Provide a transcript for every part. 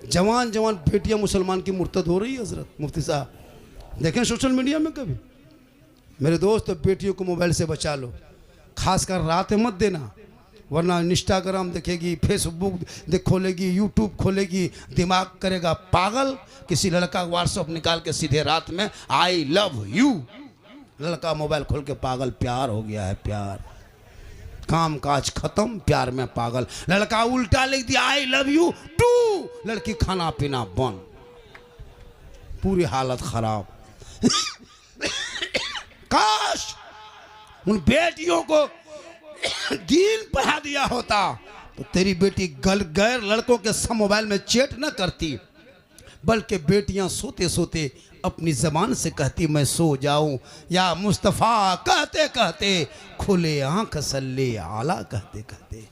जवान जवान बेटियां मुसलमान की मुर्तद हो रही है। हजरत मुफ्ती साहब देखें सोशल मीडिया में कभी। मेरे दोस्त बेटियों को मोबाइल से बचा लो, खासकर रात में मत देना, वरना इंस्टाग्राम देखेगी, फेसबुक खोलेगी, यूट्यूब खोलेगी, दिमाग करेगा पागल। किसी लड़का व्हाट्सअप निकाल के सीधे रात में आई लव यू, लड़का मोबाइल खोल के पागल। प्यार हो गया है, प्यार, काम काज खत्म, प्यार में पागल। लड़का उल्टा लिख दिया आई लव यू टू, लड़की खाना पीना बंद, पूरी हालत खराब। काश उन बेटियों को दीन पढ़ा दिया होता तो तेरी बेटी गैर लड़कों के साथ मोबाइल में चैट न करती, बल्कि बेटियां सोते सोते अपनी जबान से कहती मैं सो जाऊं या मुस्तफ़ा कहते कहते, खुले आंख सल्ले आला कहते कहते।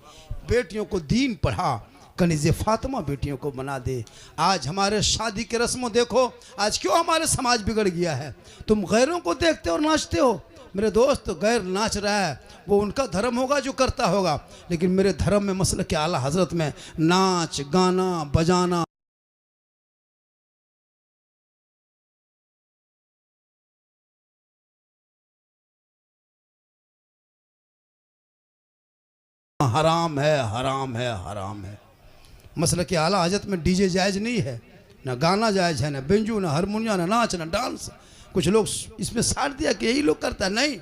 बेटियों को दीन पढ़ा, कनीज़े फातिमा बेटियों को बना दे। आज हमारे शादी के रस्मों देखो, आज क्यों हमारे समाज बिगड़ गया है। तुम गैरों को देखते और नाचते हो। मेरे दोस्त गैर नाच रहा है, वो उनका धर्म होगा जो करता होगा, लेकिन मेरे धर्म में मसला के आला हजरत में नाच गाना बजाना हराम है, हराम है, हराम है। मसला के आला हजरत में डीजे जायज़ नहीं है, ना गाना जायज़ है, ना बेंजू, ना हारमोनिया, ना नाच, ना डांस। कुछ लोग इसमें साथ दिया कि यही लोग करता है, नहीं।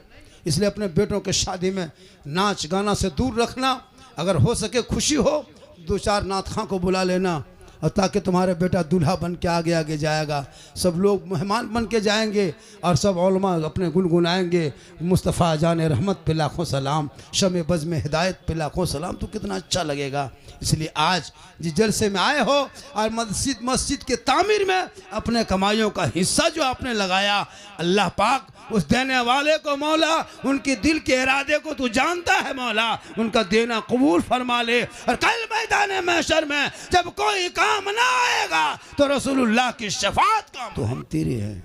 इसलिए अपने बेटों के शादी में नाच गाना से दूर रखना। अगर हो सके खुशी हो, दो चार नात खां को बुला लेना, और ताकि तुम्हारे बेटा दूल्हा बन के आगे आगे जाएगा, सब लोग मेहमान बन के जाएंगे और सब उलमा अपने गुनगुनाएंगे मुस्तफ़ा जान रहमत पे लाखों सलाम, शम बज़ में हिदायत पे लाखों सलाम। तो कितना अच्छा लगेगा। इसलिए आज जिस जलसे में आए हो और मस्जिद के तामीर में अपने कमाइयों का हिस्सा जो आपने लगाया, अल्लाह पाक उस देने वाले को मौला उनके दिल के इरादे को तू जानता है मौला, उनका देना कबूल फरमा ले। और कल मैदान महशर में जब कोई काम ना आएगा तो रसूलुल्लाह की शफाअत का तो हम तेरे हैं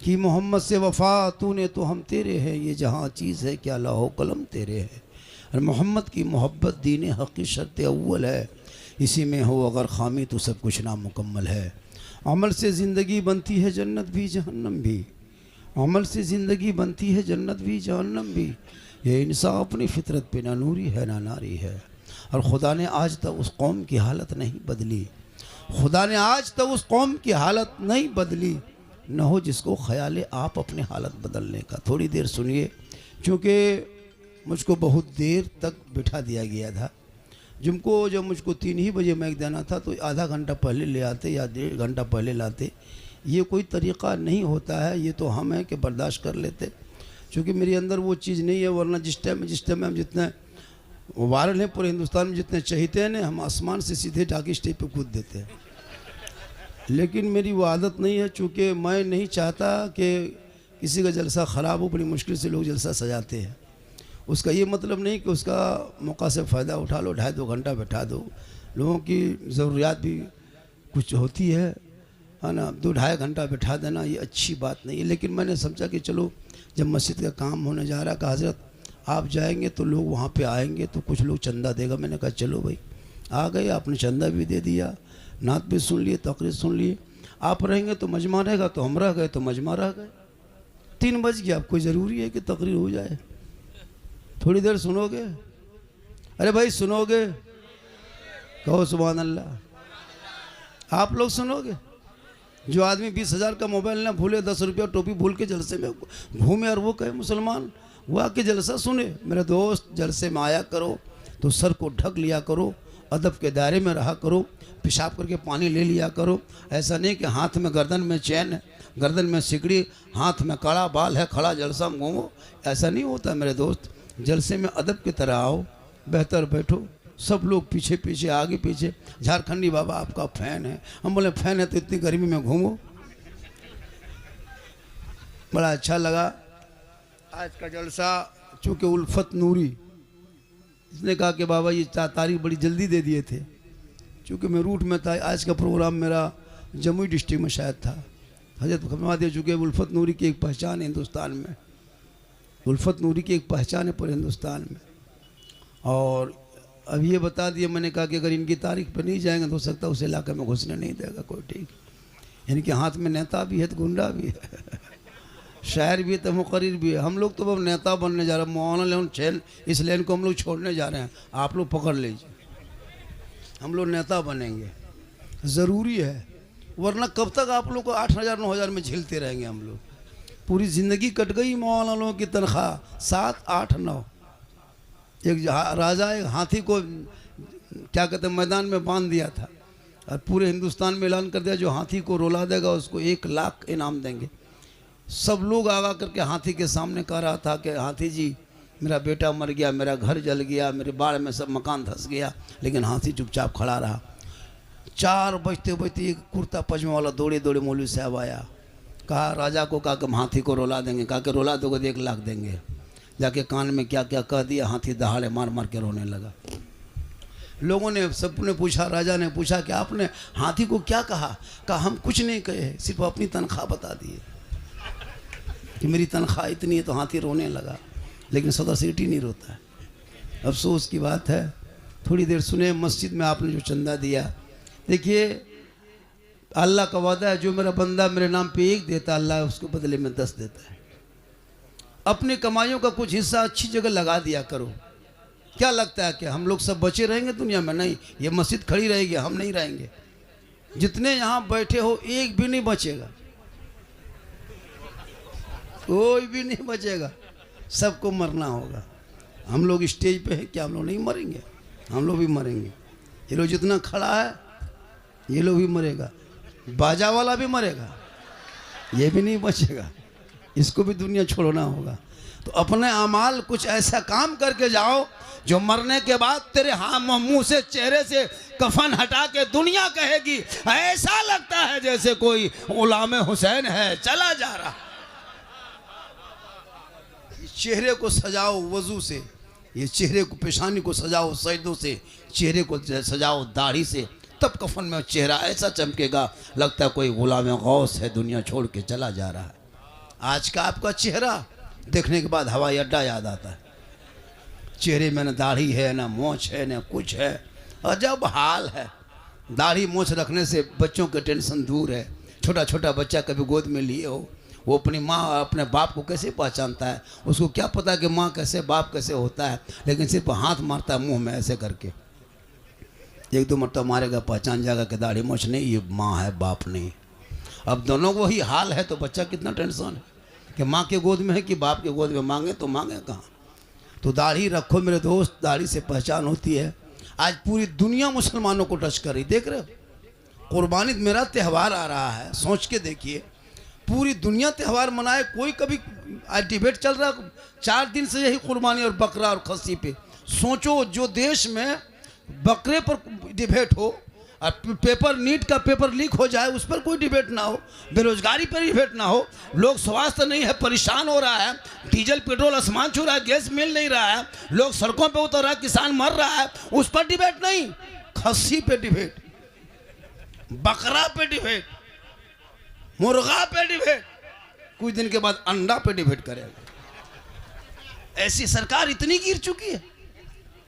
कि मोहम्मद से वफा तूने तो हम तेरे हैं, ये जहाँ चीज़ है क्या लौह कलम तेरे है। और मोहम्मद की मोहब्बत दीन हक़ी शर्त अव्वल है, इसी में हो अगर खामी तो सब कुछ नामुकम्मल है। अमल से ज़िंदगी बनती है जन्नत भी जहन्नम भी, अमल से ज़िंदगी बनती है जन्नत भी जहन्नम भी। ये इंसान अपनी फितरत पे ना नूरी है ना नारी है। और खुदा ने आज तक उस कौम की हालत नहीं बदली, खुदा ने आज तक उस कौम की हालत नहीं बदली, न हो जिसको ख्याल आप अपनी हालत बदलने का। थोड़ी देर सुनिए, क्योंकि मुझको बहुत देर तक बिठा दिया गया था। जिनको जब मुझको 3 ही बजे मैक देना था तो आधा घंटा पहले ले आते या 1.5 घंटा पहले लाते। ये कोई तरीक़ा नहीं होता है, ये तो हम हैं कि बर्दाश्त कर लेते, क्योंकि मेरे अंदर वो चीज़ नहीं है। वरना जिस टाइम हम जितने वायरल हैं पूरे हिंदुस्तान में, जितने चाहते हैं ना, हम आसमान से सीधे टाकी स्टेज पे कूद देते हैं। लेकिन मेरी वो आदत नहीं है, चूँकि मैं नहीं चाहता कि किसी का जलसा ख़राब हो। बड़ी मुश्किल से लोग जलसा सजाते हैं। उसका ये मतलब नहीं कि उसका मौका से फ़ायदा उठा लो, 2.5 घंटा बैठा दो। लोगों की ज़रूरियात भी कुछ होती है ना। 2-2.5 घंटा बैठा देना ये अच्छी बात नहीं है। लेकिन मैंने समझा कि चलो जब मस्जिद का काम होने जा रहा, कहा हज़रत आप जाएंगे तो लोग वहाँ पे आएंगे तो कुछ लोग चंदा देगा। मैंने कहा चलो भाई, आ गए, आपने चंदा भी दे दिया, नात भी सुन लिए, तकरीर सुन लिए। आप रहेंगे तो मजमा रहेगा, तो हम रह गए तो मजमा रह गए। 3 बज गया, अब कोई ज़रूरी है कि तकरीर हो जाए? थोड़ी देर सुनोगे? अरे भाई सुनोगे? कहो सुभान अल्लाह। आप लोग सुनोगे? जो आदमी 20,000 का मोबाइल ना भूले, 10 रुपया टोपी भूल के जलसे में घूमे और वो कहे मुसलमान, वो आके जलसा सुने। मेरे दोस्त, जलसे में आया करो तो सर को ढक लिया करो, अदब के दायरे में रहा करो, पेशाब करके पानी ले लिया करो। ऐसा नहीं कि हाथ में गर्दन में चैन है, गर्दन में सिकड़ी, हाथ में कड़ा बाल है, खड़ा जलसा में घूमो, ऐसा नहीं होता मेरे दोस्त। जलसे में अदब की तरह आओ, बेहतर बैठो, सब लोग पीछे पीछे आगे पीछे। झारखंडी बाबा आपका फ़ैन है। हम बोले फ़ैन है तो इतनी गर्मी में घूमो। बड़ा अच्छा लगा आज का जलसा। चूँकि उल्फत नूरी इसने कहा कि बाबा ये तारीख बड़ी जल्दी दे दिए थे, चूँकि मैं रूट में था। आज का प्रोग्राम मेरा जमुई डिस्ट्रिक्ट में शायद था। हजरत फरमा दे चुके उल्फत नूरी की एक पहचान है हिंदुस्तान में, उल्फत नूरी की एक पहचान है पूरे हिंदुस्तान में। और अब ये बता दिया, मैंने कहा कि अगर इनकी तारीख पे नहीं जाएंगे तो हो सकता है उस इलाके में घुसने नहीं देगा कोई। ठीक, इनके हाथ में नेता भी है तो गुंडा भी है, शायर भी है तो मुकर्रिर भी है। हम लोग तो अब नेता बनने जा रहे हैं, मौलाना लेन छेल इस लेन को हम लोग छोड़ने जा रहे हैं, आप लोग पकड़ लीजिए, हम लोग नेता बनेंगे, ज़रूरी है, वरना कब तक आप लोग को 8,000 9,000 में झेलते रहेंगे हम लोग। पूरी ज़िंदगी कट गई मौलानों की तनख्वाह 7 8 9। एक राजा एक हाथी को क्या कहते हैं मैदान में बांध दिया था और पूरे हिंदुस्तान में ऐलान कर दिया जो हाथी को रुला देगा उसको 1 लाख इनाम देंगे। सब लोग आगा करके हाथी के सामने कह रहा था कि हाथी जी मेरा बेटा मर गया, मेरा घर जल गया, मेरे बाढ़ में सब मकान धंस गया, लेकिन हाथी चुपचाप खड़ा रहा। 4 बजते बजते एक कुर्ता पजामा वाला दौड़े दौड़े मौलवी साहब आया, कहा राजा को कहा कि हम हाथी को रुला देंगे, कहा कि रुला दोगे तो 1 लाख देंगे। जाके कान में क्या क्या कह दिया, हाथी दहाड़े मार मार के रोने लगा। लोगों ने सबने पूछा, राजा ने पूछा कि आपने हाथी को क्या कहा? कहा हम कुछ नहीं कहे, सिर्फ अपनी तनख्वाह बता दिए कि मेरी तनख्वाह इतनी है। तो हाथी रोने लगा, लेकिन सदर सीटी नहीं रोता है। अफसोस की बात है। थोड़ी देर सुने, मस्जिद में आपने जो चंदा दिया, देखिए अल्लाह का वादा है जो मेरा बंदा मेरे नाम पे 1 देता, अल्लाह उसको बदले में 10 देता है। अपनी कमाइयों का कुछ हिस्सा अच्छी जगह लगा दिया करो। क्या लगता है कि हम लोग सब बचे रहेंगे दुनिया में? नहीं, ये मस्जिद खड़ी रहेगी, हम नहीं रहेंगे। जितने यहाँ बैठे हो एक भी नहीं बचेगा, कोई भी नहीं बचेगा, सबको मरना होगा। हम लोग स्टेज पे हैं, क्या हम लोग नहीं मरेंगे? हम लोग भी मरेंगे। ये लोग जितना खड़ा है ये लोग भी मरेगा, बाजा वाला भी मरेगा, ये भी नहीं बचेगा, इसको भी दुनिया छोड़ना होगा। तो अपने अमाल कुछ ऐसा काम करके जाओ जो मरने के बाद तेरे मुंह से चेहरे से कफन हटा के दुनिया कहेगी ऐसा लगता है जैसे कोई गुलाम हुसैन है चला जा रहा। चेहरे को सजाओ वजू से, ये चेहरे को पेशानी को सजाओ सजदों से, चेहरे को सजाओ दाढ़ी से, तब कफन में चेहरा ऐसा चमकेगा लगता है कोई गुलाम गौस है दुनिया छोड़ के चला जा रहा है। आज का आपका चेहरा देखने के बाद हवाई अड्डा याद आता है। चेहरे में न दाढ़ी है, न मोछ है, न कुछ है, अजब हाल है। दाढ़ी मोछ रखने से बच्चों के टेंशन दूर है। छोटा छोटा बच्चा कभी गोद में लिए हो, वो अपनी माँ अपने बाप को कैसे पहचानता है? उसको क्या पता कि माँ कैसे बाप कैसे होता है, लेकिन सिर्फ हाथ मारता है मुंह में ऐसे करके। 1-2 मरतबा मारेगा, पहचान जाएगा कि दाढ़ी मोछ नहीं, ये माँ है बाप नहीं। अब दोनों को ही हाल है तो बच्चा कितना टेंशन है कि माँ के गोद में है कि बाप के गोद में। मांगे तो मांगे कहाँ? तो दाढ़ी रखो मेरे दोस्त, दाढ़ी से पहचान होती है। आज पूरी दुनिया मुसलमानों को टच कर रही, देख रहे हो? कुर्बानी मेरा त्यौहार आ रहा है, सोच के देखिए, पूरी दुनिया त्यौहार मनाए। कोई कभी आज डिबेट चल रहा है 4 दिन से यही कुर्बानी और बकरा और खस्सी पे। सोचो जो देश में बकरे पर डिबेट हो और पेपर नीट का पेपर लीक हो जाए उस पर कोई डिबेट ना हो, बेरोजगारी पर डिबेट ना हो, लोग स्वास्थ्य नहीं है परेशान हो रहा है, डीजल पेट्रोल आसमान छू रहा है, गैस मिल नहीं रहा है, लोग सड़कों पे उतर रहा है, किसान मर रहा है, उस पर डिबेट नहीं। खस्सी पे डिबेट, बकरा पे डिबेट, मुर्गा पे डिबेट, कुछ दिन के बाद अंडा पे डिबेट करेगा। ऐसी सरकार इतनी गिर चुकी है।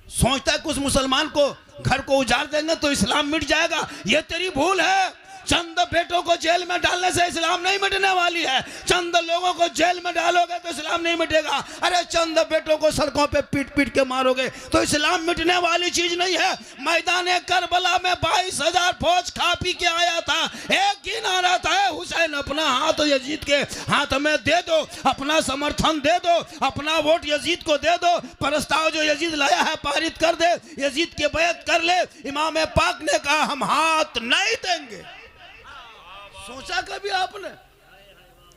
सोचता है कुछ मुसलमान को घर को उजाड़ देंगे तो इस्लाम मिट जाएगा। ये तेरी भूल है। चंद बेटों को जेल में डालने से इस्लाम नहीं मिटने वाली है। चंद लोगों को जेल में डालोगे तो इस्लाम नहीं मिटेगा। अरे चंद बेटों को सड़कों पे पीट पीट के मारोगे तो इस्लाम मिटने वाली चीज नहीं है। मैदान करबला में 22,000 फौज खा पी के आया था, एक ही नारा था, हुसैन अपना हाथ यजीद के हाथ में दे दो, अपना समर्थन दे दो, अपना वोट यजीद को दे दो, प्रस्ताव जो यजीद लाया है पारित कर दे, यजीद के बैत कर ले। इमाम पाक ने कहा हम हाथ नहीं देंगे। सोचा कभी आपने?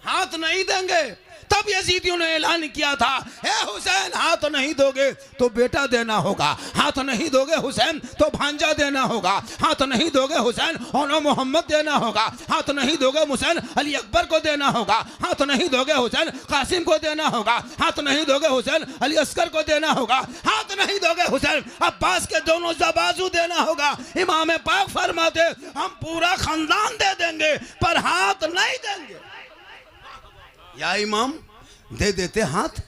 हाथ नहीं देंगे। तब यजीदियों ने ऐलान किया था, ए हुसैन हाथ नहीं दोगे तो बेटा देना होगा, हाथ नहीं दोगे हुसैन तो भांजा देना होगा, हाथ नहीं दोगे हुसैन ओनो मोहम्मद देना होगा, हाथ नहीं दोगे हुसैन अली अकबर को देना होगा, हाथ नहीं दोगे हुसैन कासिम को देना होगा, हाथ नहीं दोगे हुसैन अली अस्कर को देना होगा, हाथ नहीं दोगे हुसैन अब्बास के दोनों बाजू देना होगा। इमाम पाक फरमाते हम पूरा खानदान दे देंगे पर हाथ नहीं देंगे। या इमाम दे देते हाथ,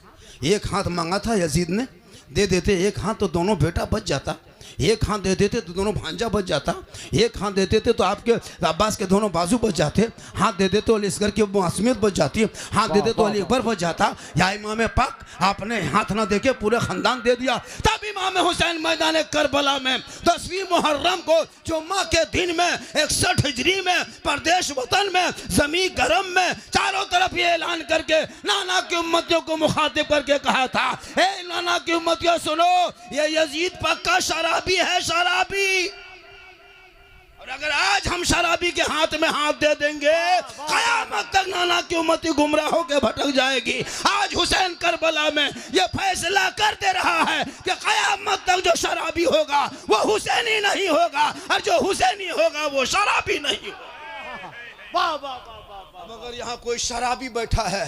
एक हाथ मांगा था यजीद ने, दे देते एक हाथ तो दोनों बेटा बच जाता। एक हाथ दे देते तो दोनों भांजा बच जाता, एक हाथ देते थे तो आपके अब्बास के दोनों बाजू बच जाते, हाथ दे देते तो अली असगर की मासूमियत बच जाती, हाथ दे देते तो अली अकबर बच जाता। या इमाम पाक आपने हाथ ना देके पूरे खानदान दे दिया। तब इमाम हुसैन मैदान करबला में 10वीं मुहर्रम को जुम्मा के दिन में 61 हिजरी में परदेश वतन में जमी गरम में चारों तरफ ये ऐलान करके नाना की उम्मतियों को मुखातिब करके कहा था, ए नाना की उम्मतियों सुनो, ये यजीद पक्का शराबी है, शराबी। और अगर आज हम शराबी के हाथ में हाथ दे देंगे कयामत तक नाना की उम्मती गुमराह होकर भटक जाएगी। आज हुसैन करबला में ये फैसला कर दे रहा है कि कयामत तक जो शराबी होगा वो हुसैनी नहीं होगा, और जो हुसैनी होगा वो शराबी नहीं होगा। वाह वाह वाह। मगर यहाँ कोई शराबी बैठा है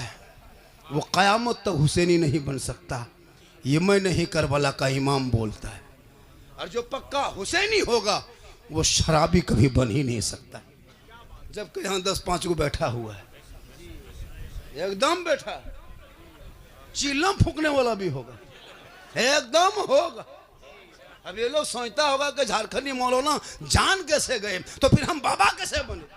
वो कयामत तक हुसैनी नहीं बन सकता, ये मैं नहीं करबला का इमाम बोलता है। और जो पक्का हुसैनी होगा वो शराबी कभी बन ही नहीं सकता। जबकि यहाँ 10-5 को बैठा हुआ है, एकदम बैठा, चिल्लम फूकने वाला भी होगा, एकदम होगा। अब ये लोग सोचता होगा कि झारखंडी मौलाना जान कैसे गए, तो फिर हम बाबा कैसे बने।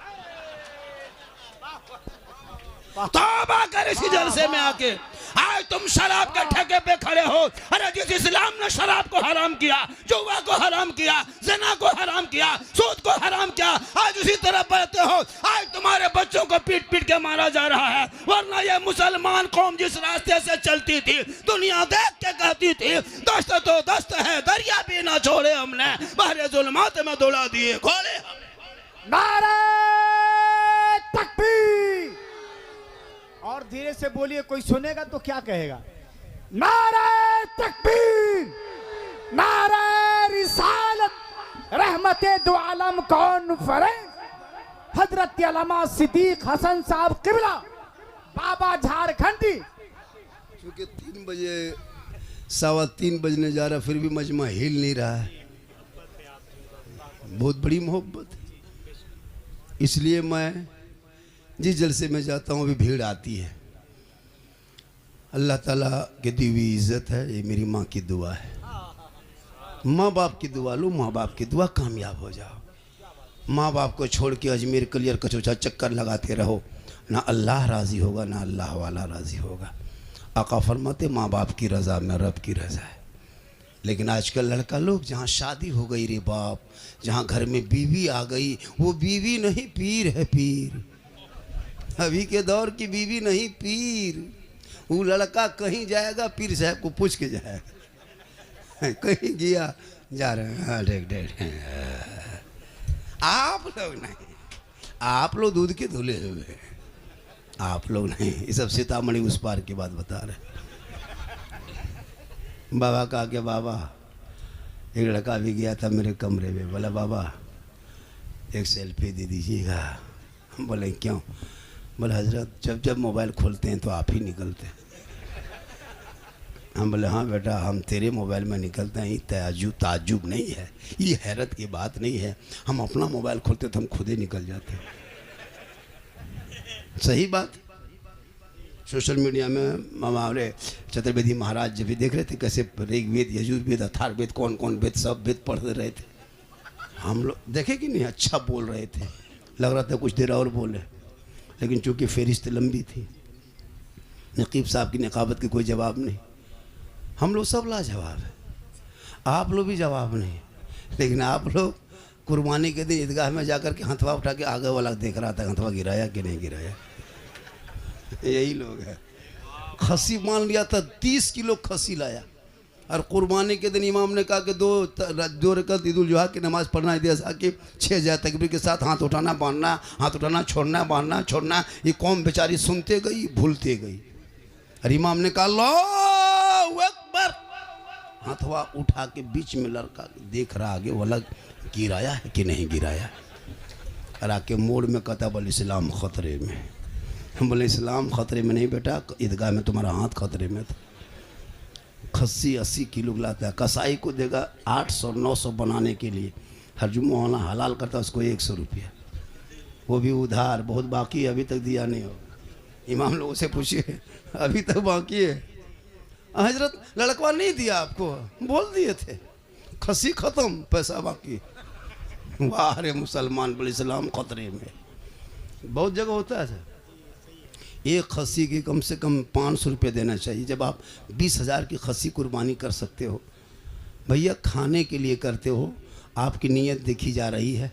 तौबा कर इसी जलसे में आके। आज तुम शराब के ठेके पे खड़े हो। अरे जिस इस्लाम ने शराब को हराम किया, जुआ को हराम किया, ज़िना को हराम किया, सूद को हराम किया, आज उसी तरह बढ़ते हो। आज तुम्हारे बच्चों को पीट पीट के मारा जा रहा है। वरना ये मुसलमान कौम जिस रास्ते से चलती थी, दुनिया देख के कहती थी दस्त तो दस्त है, दरिया भी ना छोड़े हमने, बहरे जुल्मात में दौड़ा दिए घोड़े। नारे तकबीर। और धीरे से बोलिए, कोई सुनेगा तो क्या कहेगा। नारे तकबीर, नारे रिसालत, रहमते दो आलम कॉन्फ्रेंस, हजरत अल्लामा सिद्दीक हसन साहब किबला बाबा झारखंडी। क्योंकि 3 बजे 3:15 बजने जा रहा, फिर भी मजमा हिल नहीं रहा है। बहुत बड़ी मोहब्बत है, इसलिए मैं जिस जलसे में जाता हूँ अभी भीड़ आती है। अल्लाह ताला की दी हुई इज़्ज़त है, ये मेरी माँ की दुआ है। माँ बाप की दुआ लो, माँ बाप की दुआ, कामयाब हो जाओ। माँ बाप को छोड़ के अजमेर कलियर कचौचा चक्कर लगाते रहो, ना अल्लाह राज़ी होगा ना अल्लाह वाला राज़ी होगा। आका फरमाते माँ बाप की रज़ा में रब की रज़ा है। लेकिन आजकल लड़का लोग, जहाँ शादी हो गई रे बाप, जहाँ घर में बीवी आ गई, वो बीवी नहीं पीर है, पीर। अभी के दौर की बीवी नहीं पीर। वो लड़का कहीं जाएगा पीर साहब को पूछ के जाएगा, कहीं गया जा रहे हैं, हाँ देख आप लोग नहीं, आप लोग दूध के धुले हुए, आप लोग नहीं। ये सब सीतामढ़ी उस पार की बात बता रहे। बाबा का आगे बाबा, एक लड़का भी गया था मेरे कमरे में, बोला बाबा एक सेल्फी दे दीजिएगा। बोले क्यों? बोले हजरत जब जब मोबाइल खोलते हैं तो आप ही निकलते हैं। हम बोले हाँ बेटा, हम तेरे मोबाइल में निकलते हैं, ये ताज्जुब नहीं है, ये हैरत की बात नहीं है। हम अपना मोबाइल खोलते तो हम खुद ही निकल जाते हैं। सही बात। सोशल मीडिया में हमारे चतुर्वेदी महाराज जब भी देख रहे थे कैसे ऋग्वेद, यजुर्वेद, अथर्ववेद, कौन कौन वेद, सब वेद पढ़ रहे थे। हम लोग देखे कि नहीं, अच्छा बोल रहे थे, लग रहा था कुछ देर और बोले, लेकिन चूँकि फहरिस्त लंबी थी, नकीब साहब की नकाबत के कोई जवाब नहीं। हम लोग सब लाजवाब है, आप लोग भी जवाब नहीं। लेकिन आप लोग कुर्बानी के दिन ईदगाह में जाकर के हथवा उठा के आगे वाला देख रहा था हथवा गिराया कि नहीं गिराया। यही लोग है। खसी मान लिया था, 30 किलो खसी लाया, और कुर्बानी के दिन इमाम ने कहा कि दो रकात ईद उल जुहा की नमाज़ पढ़ना है, ऐसा कि 6 जाए तकबीर के साथ हाथ उठाना बांधना, हाथ उठाना छोड़ना, बांधना छोड़ना। ये कौम बेचारी सुनते गई, भूलते गई। और इमाम ने कहा अल्लाहु अकबर, हाथवा उठा के बीच में लड़का देख रहा आगे वाला गिराया है कि नहीं गिराया। और आके मोड़ में कहता बोले इस्लाम ख़तरे में। हम बोले इस्लाम ख़तरे में नहीं बेटा, ईदगाह में तुम्हारा हाथ ख़तरे में था। खस्सी 80 किलो लाता है, कसाई को देगा 800-900 बनाने के लिए, हर जुम्मा हलाल करता है उसको 100 रुपया, वो भी उधार, बहुत बाकी है, अभी तक दिया नहीं हो। इमाम लोगों से पूछिए, अभी तक बाकी है। हजरत लड़कवा नहीं दिया आपको, बोल दिए थे खसी खत्म, पैसा बाकी। वाह रे मुसलमान, बल इस्लाम खतरे में। बहुत जगह होता है सर, एक खसी की कम से कम 500 रुपये देना चाहिए। जब आप 20,000 की खसी कुर्बानी कर सकते हो, भैया खाने के लिए करते हो, आपकी नीयत देखी जा रही है।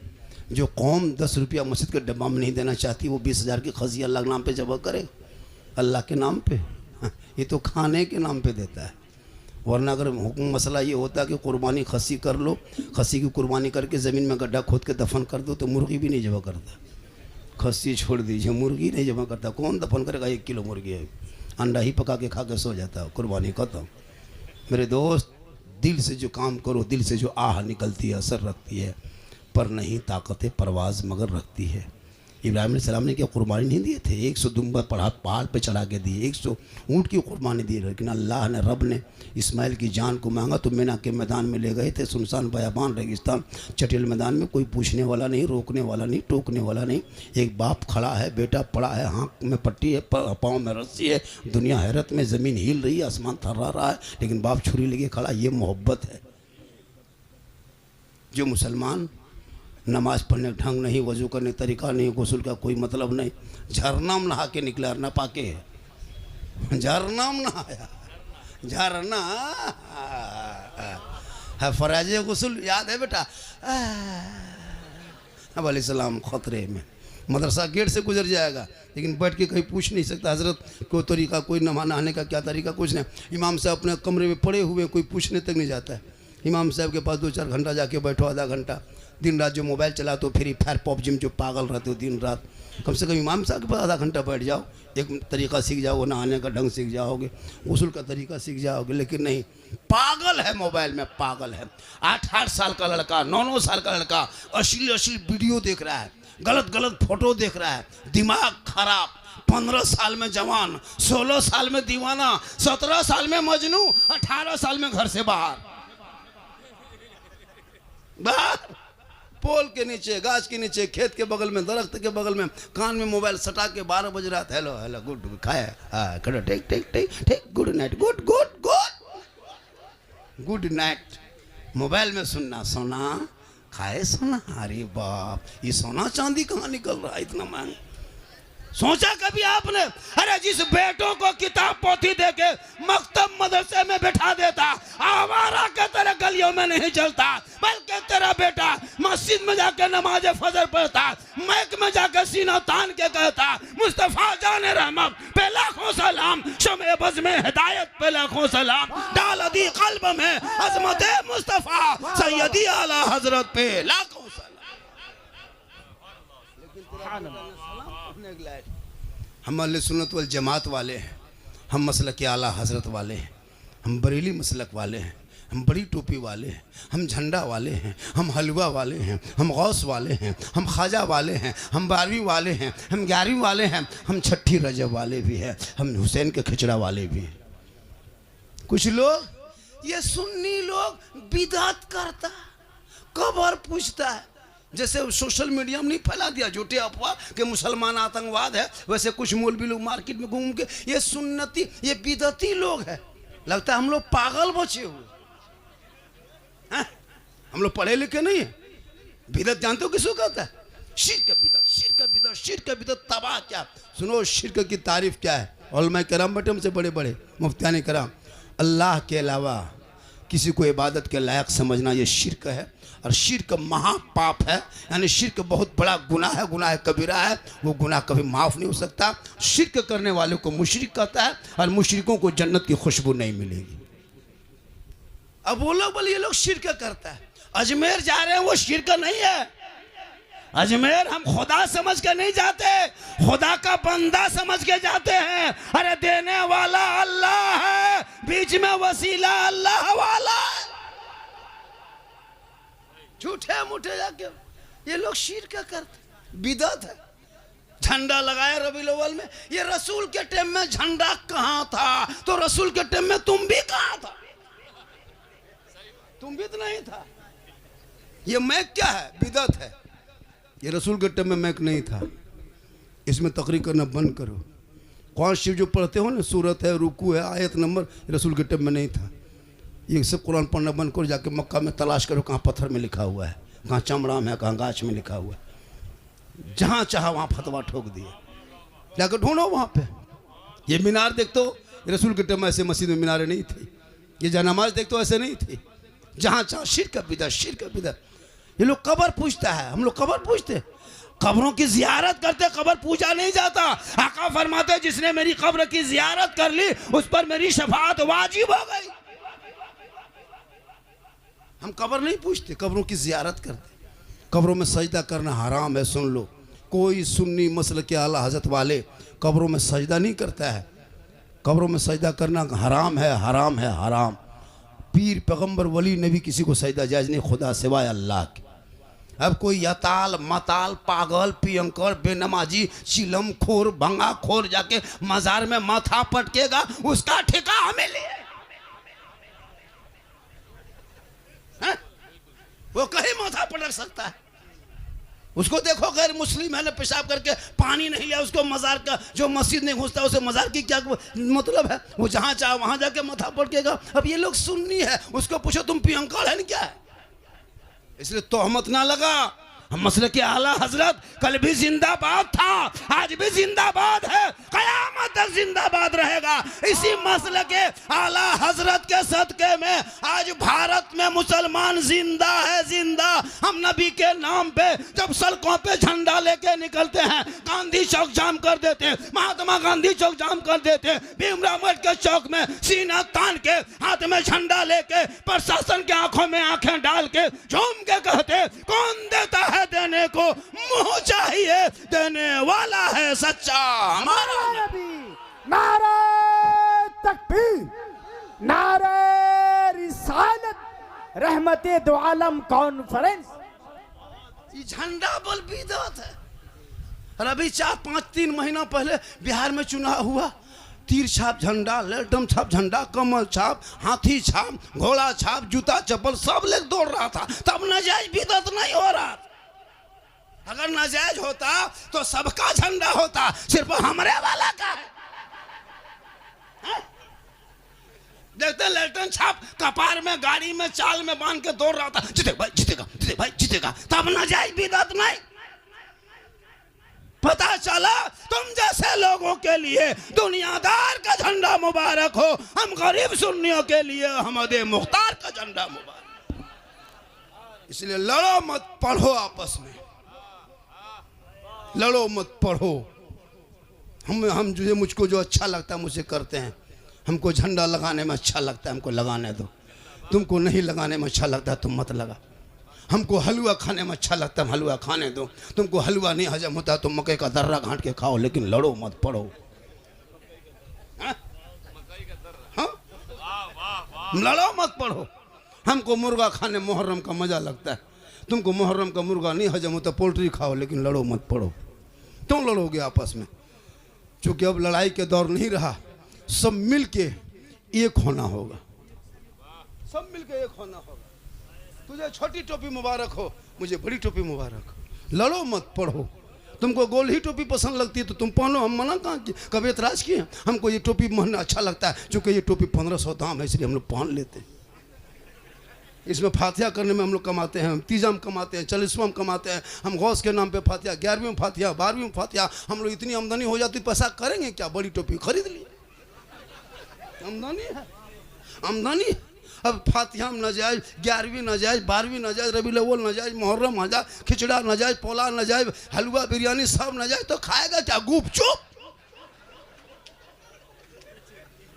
जो कौम 10 रुपया मस्जिद के डब्बा में नहीं देना चाहती, वो 20,000 की खसी अल्लाह के नाम पे जमा करे, अल्लाह के नाम पे। ये तो खाने के नाम पे देता है। वरना अगर हुक्म मसला ये होता कि कुर्बानी खसी कर लो, खसी की कुर्बानी करके ज़मीन में गड्ढा खोद के दफन कर दो, तो मुर्गी भी नहीं जमा करता। खसी छोड़ दीजिए, मुर्गी नहीं जमा करता। कौन दफन करेगा? 1 किलो मुर्गी है, अंडा ही पका के खा के सो जाता है, कुर्बानी खत्म। मेरे दोस्त, दिल से जो काम करो, दिल से जो आह निकलती है, असर रखती है। पर नहीं ताकत परवाज़ मगर रखती है। इब्राहिम अलैहिस्सलाम ने क्या कुर्बानी नहीं दिए थे? 100 दुम्बा पहाड़ पे चढ़ा के दिए, 100 ऊँट की कुर्बानी दी। लेकिन अल्लाह ने, रब ने इस्माइल की जान को मांगा तो मीना के मैदान में ले गए थे, सुनसान बयाबान रेगिस्तान चटिल मैदान में। कोई पूछने वाला नहीं, रोकने वाला नहीं, टोकने वाला नहीं। एक बाप खड़ा है, बेटा पड़ा है, हाथ में पट्टी है, पाँव में रस्सी है, दुनिया हैरत में, ज़मीन हिल रही है, आसमान थर्रा रहा है, लेकिन बाप छुरी लेके खड़ा। ये मोहब्बत है। जो मुसलमान नमाज पढ़ने का ढंग नहीं, वजू करने का तरीका नहीं, गुस्ल का कोई मतलब नहीं, झरना में नहा के निकला, ना पाके है, झरना में नहाया, झरना है। फराज गुस्ल याद है बेटा? अब अलैहिस्सलाम खतरे में। मदरसा गेट से गुजर जाएगा, लेकिन बैठ के कहीं पूछ नहीं सकता हज़रत को तरीका, कोई नहाने का क्या तरीका, कुछ नहीं। इमाम साहब अपने कमरे में पड़े हुए, कोई पूछने तक नहीं जाता है। इमाम साहब के पास 2-4 घंटा जाके बैठो, आधा घंटा। दिन रात जो मोबाइल चला तो फ्री फायर पबजी में जो पागल रहते हो दिन रात, कम से कम इमाम साहब के पास आधा घंटा बैठ जाओ, एक तरीका सीख जाओ, नहाने का ढंग सीख जाओगे, गुस्ल का तरीका सीख जाओगे। लेकिन नहीं, पागल है मोबाइल में, पागल है। 8-8 साल का लड़का, 9-9 साल का लड़का अश्लील वीडियो देख रहा है, गलत फोटो देख रहा है, दिमाग खराब। 15 साल में जवान, 16 साल में दीवाना, 17 साल में मजनू, 18 साल में घर से बाहर। पोल के नीचे, गाछ के नीचे, खेत के बगल में, दरख्त के बगल में, कान में मोबाइल सटा के 12 बज रहा था। हेलो हेलो, गुड खाया, हाँ खड़ो, take take take take, good night, good good good good night. Mobile में सुनना, सोना खाए सोना। अरे बाप, ये सोना चांदी कहाँ निकल रहा है इतना महंगा? सोचा कभी आपने? अरे जिस बेटों को किताब पोथी देके मकतब मदरसे में बैठा देता, आवारा के तरह गलियों में नहीं चलता, बल्कि तेरा बेटा मस्जिद में जाकर नमाज फजर पढ़ता, मैक में जाकर सीना तान के कहता, मुस्तफा जाने रहमत पे लाखों सलाम, शमे बज़ में हिदायत पे लाखों सलाम, डाल दी कल्ब में अजमत मुस्तफा सैयदी आला हजरत पे लाखों सलाम। हम अहले सुन्नत वल जमात वाले हैं, हम मसलक आला हजरत वाले हैं, हम बरेली मसलक वाले हैं, हम बड़ी टोपी वाले हैं, हम झंडा वाले हैं, हम हलवा वाले हैं, हम गौस वाले हैं, हम ख्वाजा वाले हैं, हम 12वीं वाले हैं, हम 11वीं वाले हैं, हम छठी रजब वाले भी हैं, हम हुसैन के खिचड़ा वाले भी हैं। कुछ लोग, ये सुन्नी लोग बिदअत करता, कबर पूछता है। जैसे सोशल मीडिया में नहीं फैला दिया झूठे अफवाह कि मुसलमान आतंकवाद है, वैसे कुछ मौलवी लोग मार्केट में घूम के ये सुन्नती, ये बिदअती लोग है। लगता है हम लोग पागल बचे हुए हैं। हम लोग पढ़े लिखे नहीं है। बिदअत जानते हो किसको कहता है? शिर्क बिदअत, शिर्क बिदअत, शिर्क बिदअत तबाह। क्या सुनो, शिर्क की तारीफ क्या है? उलमा कराम बैठे हमसे बड़े बड़े मुफ्तियान कराम, अल्लाह के अलावा किसी को इबादत के लायक समझना ये शिर्क है। और शिर्क महापाप है, यानी शिर्क बहुत बड़ा गुनाह है, गुनाह कबीरा है। वो गुनाह कभी माफ़ नहीं हो सकता। शिर्क करने वाले को मुशरिक कहता है, और मुशरिकों को जन्नत की खुशबू नहीं मिलेगी। अब वो लोग बोले ये लोग शिर्क करता है। अजमेर जा रहे हैं, वो शिर्क नहीं है। अजमेर हम खुदा समझ के नहीं जाते, खुदा का बंदा समझ के जाते हैं। अरे देने वाला अल्लाह है, बीच में वसीला अल्लाह वाला है। झूठे मूठे जाके ये लोग शिर्क करते, बिदअत है। झंडा लगाया रबीउल अव्वल में, ये रसूल के टाइम में झंडा कहाँ था? तो रसूल के टाइम में तुम भी कहाँ था? तुम भी तो नहीं था। ये मैक क्या है? बिदअत है। ये रसूल के टाइम में मैक नहीं था। इसमें तकरीर करना बंद करो। कुरान शरीफ जो पढ़ते हो ना, सूरत है, रुकू है, आयत नंबर, रसूल के टाइम में नहीं था। ये सब कुरान पढ़ना बंद करो, जाके मक्का में तलाश करो कहाँ पत्थर में लिखा हुआ है, कहाँ चमड़ा में, कहाँ गाछ में लिखा हुआ है। जहाँ चाहा वहाँ फतवा ठोक दिए, जाकर ढूंढो वहाँ पे। ये मीनार देख तो रसूल के टाइम ऐसे मस्जिद में मीनारें नहीं थी, ये जयनमाज देख तो ऐसे नहीं थी। जहाँ चाहो शिर्क बिदअत, शिर्क बिदअत। ये लोग कब्र पूजता है, हम लोग कब्र पूजते, कब्रों की जियारत करते, कब्र पूजा नहीं जाता। आका फरमाते जिसने मेरी कब्र की जियारत कर ली उस पर मेरी शफाअत वाजिब हो गई। हम कब्र नहीं पूजते, कब्रों की जियारत करते। कब्रों में सजदा करना हराम है, सुन लो। कोई सुन्नी मसल के आला हजरत वाले कब्रों में सजदा नहीं करता है। कब्रों में सजदा करना हराम है, हराम है, हराम। पीर पैगंबर वली नबी किसी को सजदा जायज़ नहीं, खुदा सिवाय अल्लाह के। अब कोई यताल मताल पागल पियंकर बेनमाजी चिलम खोर भंगा खोर जाके मजार में माथा पटकेगा, उसका ठेका हमें ले। वो कहीं माथा पटक सकता है। उसको देखो गैर मुस्लिम है ना, पेशाब करके पानी नहीं लिया, उसको मजार का जो मस्जिद नहीं घुसता उसे मजार की क्या मतलब है? वो जहाँ चाहे वहाँ जाके माथा पटकेगा। अब ये लोग सुन्नी है, उसको पूछो तुम पियंकर है ना क्या है? इसलिए तोहमत ना लगा। हम मसले के आला हजरत कल भी जिंदाबाद था, आज भी जिंदाबाद है, कयामत तक जिंदाबाद रहेगा। इसी मसले के आला हजरत के सदके में आज भारत में मुसलमान जिंदा है, जिंदा। हम नबी के नाम पे जब सड़कों पे झंडा लेके निकलते हैं, गांधी चौक जाम कर देते हैं, महात्मा गांधी चौक जाम कर देते हैं, भीमराव अम्बेडकर चौक में सीना तान के हाथ में झंडा लेके प्रशासन के आंखों में आंखें डाल के झूम के कहते कौन देता है देने को, मुंह चाहिए देने वाला है सच्चा हमारा नबी। नारे तकबीर, नारे रिसालत, रहमते दो आलम कॉन्फ्रेंस। ये झंडा बल बिदअत है। और अभी 4-5-3 महीना पहले बिहार में चुनाव हुआ, तीर छाप झंडा, लेटम छाप झंडा, कमल छाप, हाथी छाप, घोड़ा छाप, जूता चप्पल सब लेकर दौड़ रहा था। तब नाजायज बिदअत नहीं हो रहा। अगर नाजायज होता तो सबका झंडा होता, सिर्फ हमरे वाला का है। देखते लेटन छाप कपार में गाड़ी में चाल में बांध के दौड़ रहा था, जीतेगा भाई जीतेगा, जीतेगा भाई जीतेगा। तब नाजायज बिदअत नहीं। पता चला तुम जैसे लोगों के लिए दुनियादार का झंडा मुबारक हो, हम गरीब सुन्नियों के लिए अहमद मुख्तार का झंडा मुबारक। इसलिए लड़ो मत, पढ़ो आपस में, लड़ो मत, पढ़ो। हम जो मुझको जो अच्छा लगता है मुझे करते हैं। हमको झंडा लगाने में अच्छा लगता है, हमको लगाने दो। तुमको नहीं लगाने में अच्छा लगता है तुम मत लगा। हमको हलवा खाने में अच्छा लगता है, हलवा खाने दो। तुमको हलवा नहीं हजम होता तो मकई का दर्रा घाट के खाओ, लेकिन लड़ो मत, पढ़ो। हाँ? लड़ो मत, पढ़ो। हमको मुर्गा खाने मुहर्रम का मजा लगता है, तुमको मुहर्रम का मुर्गा नहीं हजम होता, पोल्ट्री खाओ, लेकिन लड़ो मत, पढ़ो। क्यों लड़ोगे आपस में? क्योंकि अब लड़ाई के दौर नहीं रहा, सब मिल के एक होना होगा, सब मिल के एक होना होगा। तुझे छोटी टोपी मुबारक हो, मुझे बड़ी टोपी मुबारक हो। लड़ो मत, पढ़ो। तुमको गोल ही टोपी पसंद लगती है तो तुम पहनो, हम मना कहाँ किए, कभी एतराज किए? हमको ये टोपी पहनना अच्छा लगता है, क्योंकि ये टोपी 1500 दाम है, इसलिए हम लोग पहन लेते हैं। इसमें फातिहा करने में हम लोग कमाते हैं, तीजा में कमाते हैं, 40वां में कमाते हैं। हम गौस के नाम पे फातिहा, 11वीं में फातिहा, 12वीं में फातिहा। हम लोग इतनी आमदनी हो जाती, पैसा करेंगे क्या? बड़ी टोपी खरीद ली, आमदनी है, आमदनी। अब फातिहा में नाजायज, 11वीं नाजायज, 12वीं नाजायज, रबीउल अव्वल नाजायज, मुहर्रम नाजायज, खिचड़ा नाजायज, पोला नाजायज, हलवा बिरयानी सब नाजायज, तो खाएगा क्या? गुपचुप।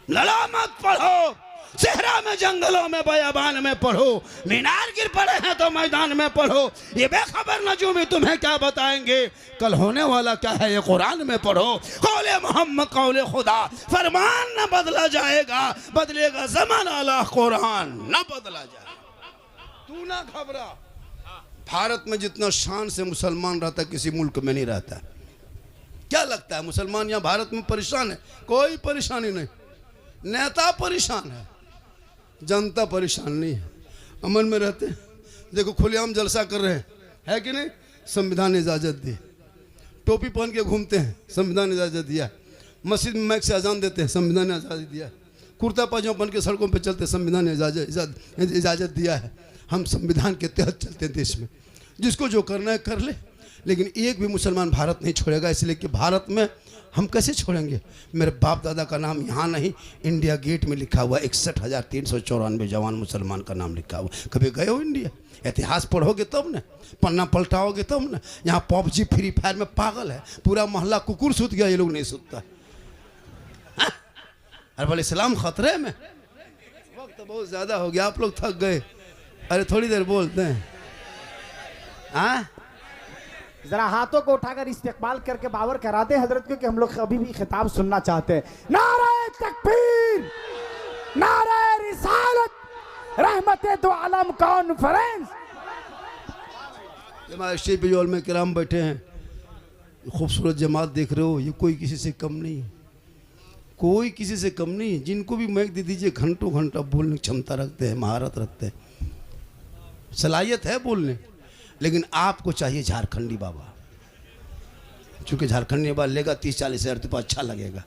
लड़ा मत, पढ़ो। सहरा में, जंगलों में, बयाबान में पढ़ो। मीनार गिर पड़े हैं तो मैदान में पढ़ो। ये बेखबर नजूमी तुम्हें क्या बताएंगे, कल होने वाला क्या है ये कुरान में पढ़ो। कौले मोहम्मद कौले खुदा, फरमान न बदला जाएगा, बदलेगा ज़माना अल्लाह कुरान न बदला जाएगा। तू ना घबरा। भारत में जितना शान से मुसलमान रहता किसी मुल्क में नहीं रहता। क्या लगता है मुसलमान यहाँ भारत में परेशान है? कोई परेशानी नहीं। नेता परेशान है, जनता परेशान नहीं है, अमन में रहते हैं। देखो खुलेआम जलसा कर रहे हैं, है कि नहीं? संविधान ने इजाज़त दी। टोपी पहन के घूमते हैं, संविधान ने इजाज़त दिया। मस्जिद में माइक से अजान देते हैं, संविधान ने इजाज़त दिया। कुर्ता पाजामा बन के सड़कों पे चलते, संविधान ने इजाज़त दिया है, हम संविधान के तहत चलते हैं देश में, जिसको जो करना है कर ले। लेकिन एक भी मुसलमान भारत नहीं छोड़ेगा, इसलिए कि भारत में हम कैसे छोड़ेंगे? मेरे बाप दादा का नाम यहाँ नहीं, इंडिया गेट में लिखा हुआ 61,394 जवान मुसलमान का नाम लिखा हुआ। कभी गए हो इंडिया? इतिहास पढ़ोगे तब न, पन्ना पलटाओगे तब न। यहाँ पबजी फ्री फायर में पागल है, पूरा मोहल्ला कुकुर सूत गया, ये लोग नहीं सूतता। अरे बोले इस्लाम खतरे में, वक्त तो बहुत ज़्यादा हो गया, आप लोग थक गए। अरे थोड़ी देर बोलते हैं। हाँ, जरा हाथों को उठाकर इस्तेकबाल करके बावर करा दे हजरत को कि हम लोग अभी भी खिताब सुनना चाहते हैं। नारे तकबीर, नारे रिसालत, रहमते दो आलम कॉन्फ्रेंस। जमात शरीफ में किराम बैठे हैं, खूबसूरत जमात देख रहे हो, ये कोई किसी से कम नहीं है, कोई किसी से कम नहीं है। जिनको भी माइक दे दीजिए घंटों घंटा बोलने की क्षमता रखते हैं, महारत रखते हैं, सलाहियत है बोलने। लेकिन आपको चाहिए झारखंडी बाबा, चूँकि झारखंडी बाबा लेगा 30-40 हज़ार तो अच्छा लगेगा।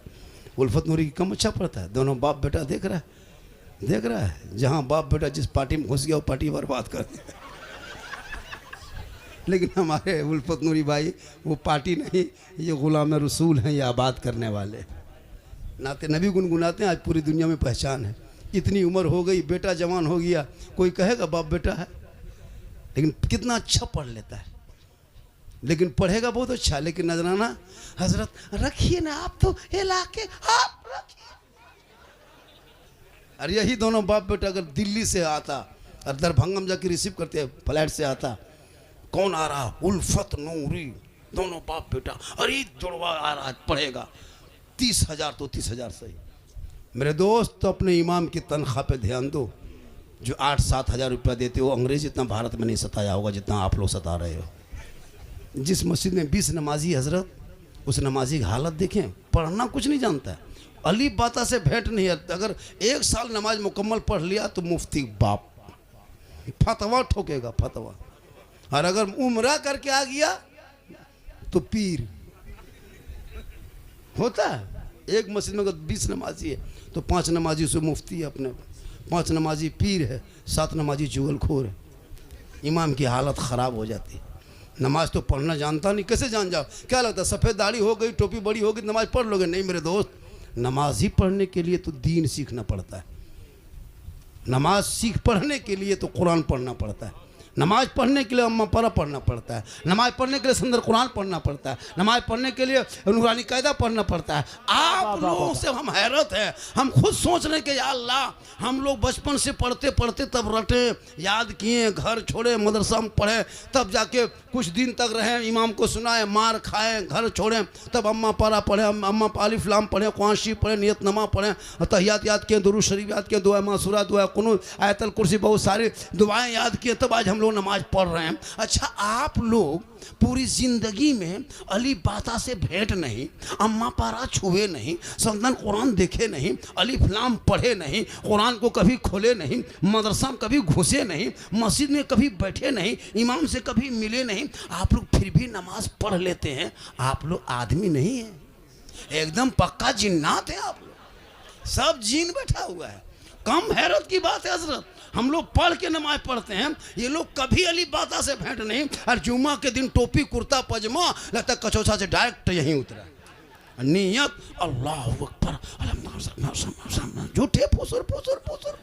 उल्फत नूरी की कम अच्छा पड़ता है, दोनों बाप बेटा देख रहा है, जहाँ बाप बेटा जिस पार्टी में घुस गया वो पार्टी बर्बाद कर दिया। लेकिन हमारे उल्फत नूरी भाई वो पार्टी नहीं, ये गुलाम रसूल हैं, ये आबाद करने वाले। नाते नबी गुनगुनाते हैं, आज पूरी दुनिया में पहचान है। इतनी उम्र हो गई, बेटा जवान हो गया, कोई कहेगा बाप बेटा है, लेकिन कितना अच्छा पढ़ लेता है, लेकिन पढ़ेगा बहुत अच्छा, लेकिन नजराना हजरत रखिए ना आप, तो इलाके आप रखिए। अरे यही दोनों बाप बेटा अगर दिल्ली से आता और दरभंगा में जाके रिसीव करते, फ्लाइट से आता, कौन आ रहा? उल्फत नूरी, दोनों बाप बेटा, अरे जुड़वा आ रहा है, पढ़ेगा 30,000 तो 30,000 सही। मेरे दोस्त, तो अपने इमाम की तनख्वाह पे ध्यान दो, जो 8-7 हज़ार रुपया देते हो। अंग्रेज इतना भारत में नहीं सताया होगा जितना आप लोग सता रहे हो। जिस मस्जिद में 20 नमाजी हजरत, उस नमाजी की हालत देखें, पढ़ना कुछ नहीं जानता है, अली बाता से भेंट नहीं है। अगर 1 साल नमाज मुकम्मल पढ़ लिया तो मुफ्ती बाप फतवा ठोकेगा, फतवा। और अगर उम्रा करके आ गया तो पीर होता है। एक मस्जिद में अगर 20 नमाजी है तो 5 नमाजी उससे मुफ्ती है, अपने 5 नमाजी पीर है, 7 नमाजी चुगलखोर है। इमाम की हालत ख़राब हो जाती है। नमाज तो पढ़ना जानता नहीं, कैसे जान जाओ? क्या लगता है सफ़ेद दाढ़ी हो गई, टोपी बड़ी हो गई, नमाज पढ़ लोगे? नहीं मेरे दोस्त, नमाज ही पढ़ने के लिए तो दीन सीखना पड़ता है। नमाज पढ़ने के लिए तो कुरान पढ़ना पड़ता है। नमाज पढ़ने के लिए अम्मा पारा पढ़ना पड़ता है। नमाज पढ़ने के लिए सुंदर कुरान पढ़ना पड़ता है। नमाज पढ़ने के लिए नूरानी कायदा पढ़ना पड़ता है। आप लोगों से हम हैरत है, हम खुद सोच रहे कि या अल्लाह, हम लोग बचपन से पढ़ते पढ़ते तब रटे, याद किए, घर छोड़े, मदरसा में पढ़े, तब जाके कुछ दिन तक रहे, इमाम को सुनाए, मार खाए, घर छोड़े, तब अम्मा पारा पढ़े, अम्मा अलिफ लाम पढ़े, कुरान शरीफ पढ़े, नियत नमा पढ़े, तहियात याद किए, दुरूद शरीफ याद किए, दुआ मासूरा, दुआ कुनूत, आयतल कुर्सी, बहुत सारी दुआएं याद किए, तब आज हम लोग नमाज पढ़ रहे हैं। अच्छा, आप लोग पूरी जिंदगी में अली बाता से भेंट नहीं, अम्मा पारा छुए नहीं, संदन कुरान देखे नहीं, अलिफ लाम पढ़े नहीं, कुरान को कभी खोले नहीं, मदरसा में कभी घुसे नहीं, मस्जिद में कभी बैठे नहीं, इमाम से कभी मिले नहीं, आप लोग फिर भी नमाज पढ़ लेते हैं। आप लोग आदमी नहीं है, एकदम पक्का जिन्नात है आप लोग, सब जीन बैठा हुआ है। कम हैरत की बात है हजरत, हम लोग पढ़ के नमाज पढ़ते हैं, ये लोग कभी अली बाता से भेंट नहीं। और जुम्मा के दिन टोपी कुर्ता पजमा, लगता कचौसा से डायरेक्ट यहीं उतरा, नियत अल्लाह अकबर, झूठे फुसुर फुसुर फुसुर।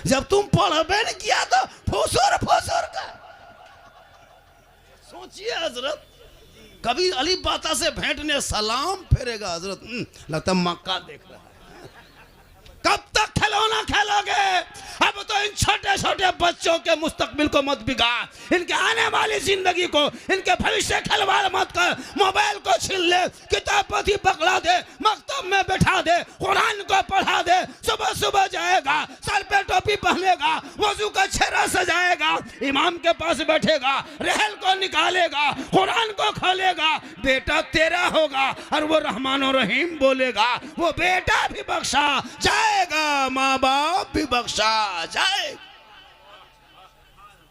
जब तुम पढ़बे नहीं किया तो फुसुर फुसुर का सोचिए हजरत। कभी अली बाता से भेंट ने सलाम फेरेगा हजरत, लगता मक्का देख रहा है। कब तक खिलौना खेलोगे? अब तो इन छोटे छोटे बच्चों के मुस्तकबिल को मत बिगाड़, इनके आने वाली जिंदगी को, इनके भविष्य खिलवाड़ मत कर। मोबाइल को छीन ले, किताब पढ़ी पकड़ा दे, मकतब में बैठा दे, कुरान को पढ़ा दे, सुबह सुबह जाएगा, सर पे टोपी पहनेगा, वजू का चेहरा सजाएगा, इमाम के पास बैठेगा, रहल को निकालेगा, कुरान को खोलेगा, बेटा तेरा होगा और वो रहमान और रहीम बोलेगा, वो बेटा भी बख्शा जाएगा, माँ बाप भी बख्शा जाए।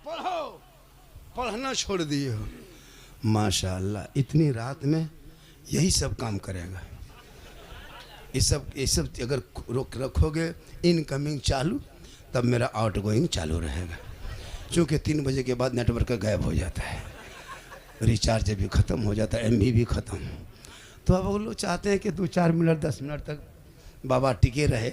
पढ़ो, पढ़ना छोड़ दिए हो, माशाअल्लाह। इतनी रात में यही सब काम करेगा, ये सब अगर रोक रखोगे इनकमिंग चालू, तब मेरा आउट गोइंग चालू रहेगा। क्योंकि 3 बजे के बाद नेटवर्क गायब हो जाता है, रिचार्ज भी ख़त्म हो जाता है, MB भी ख़त्म। तो अब वो लोग चाहते हैं कि 2-4 मिनट 10 मिनट तक बाबा टिके रहे,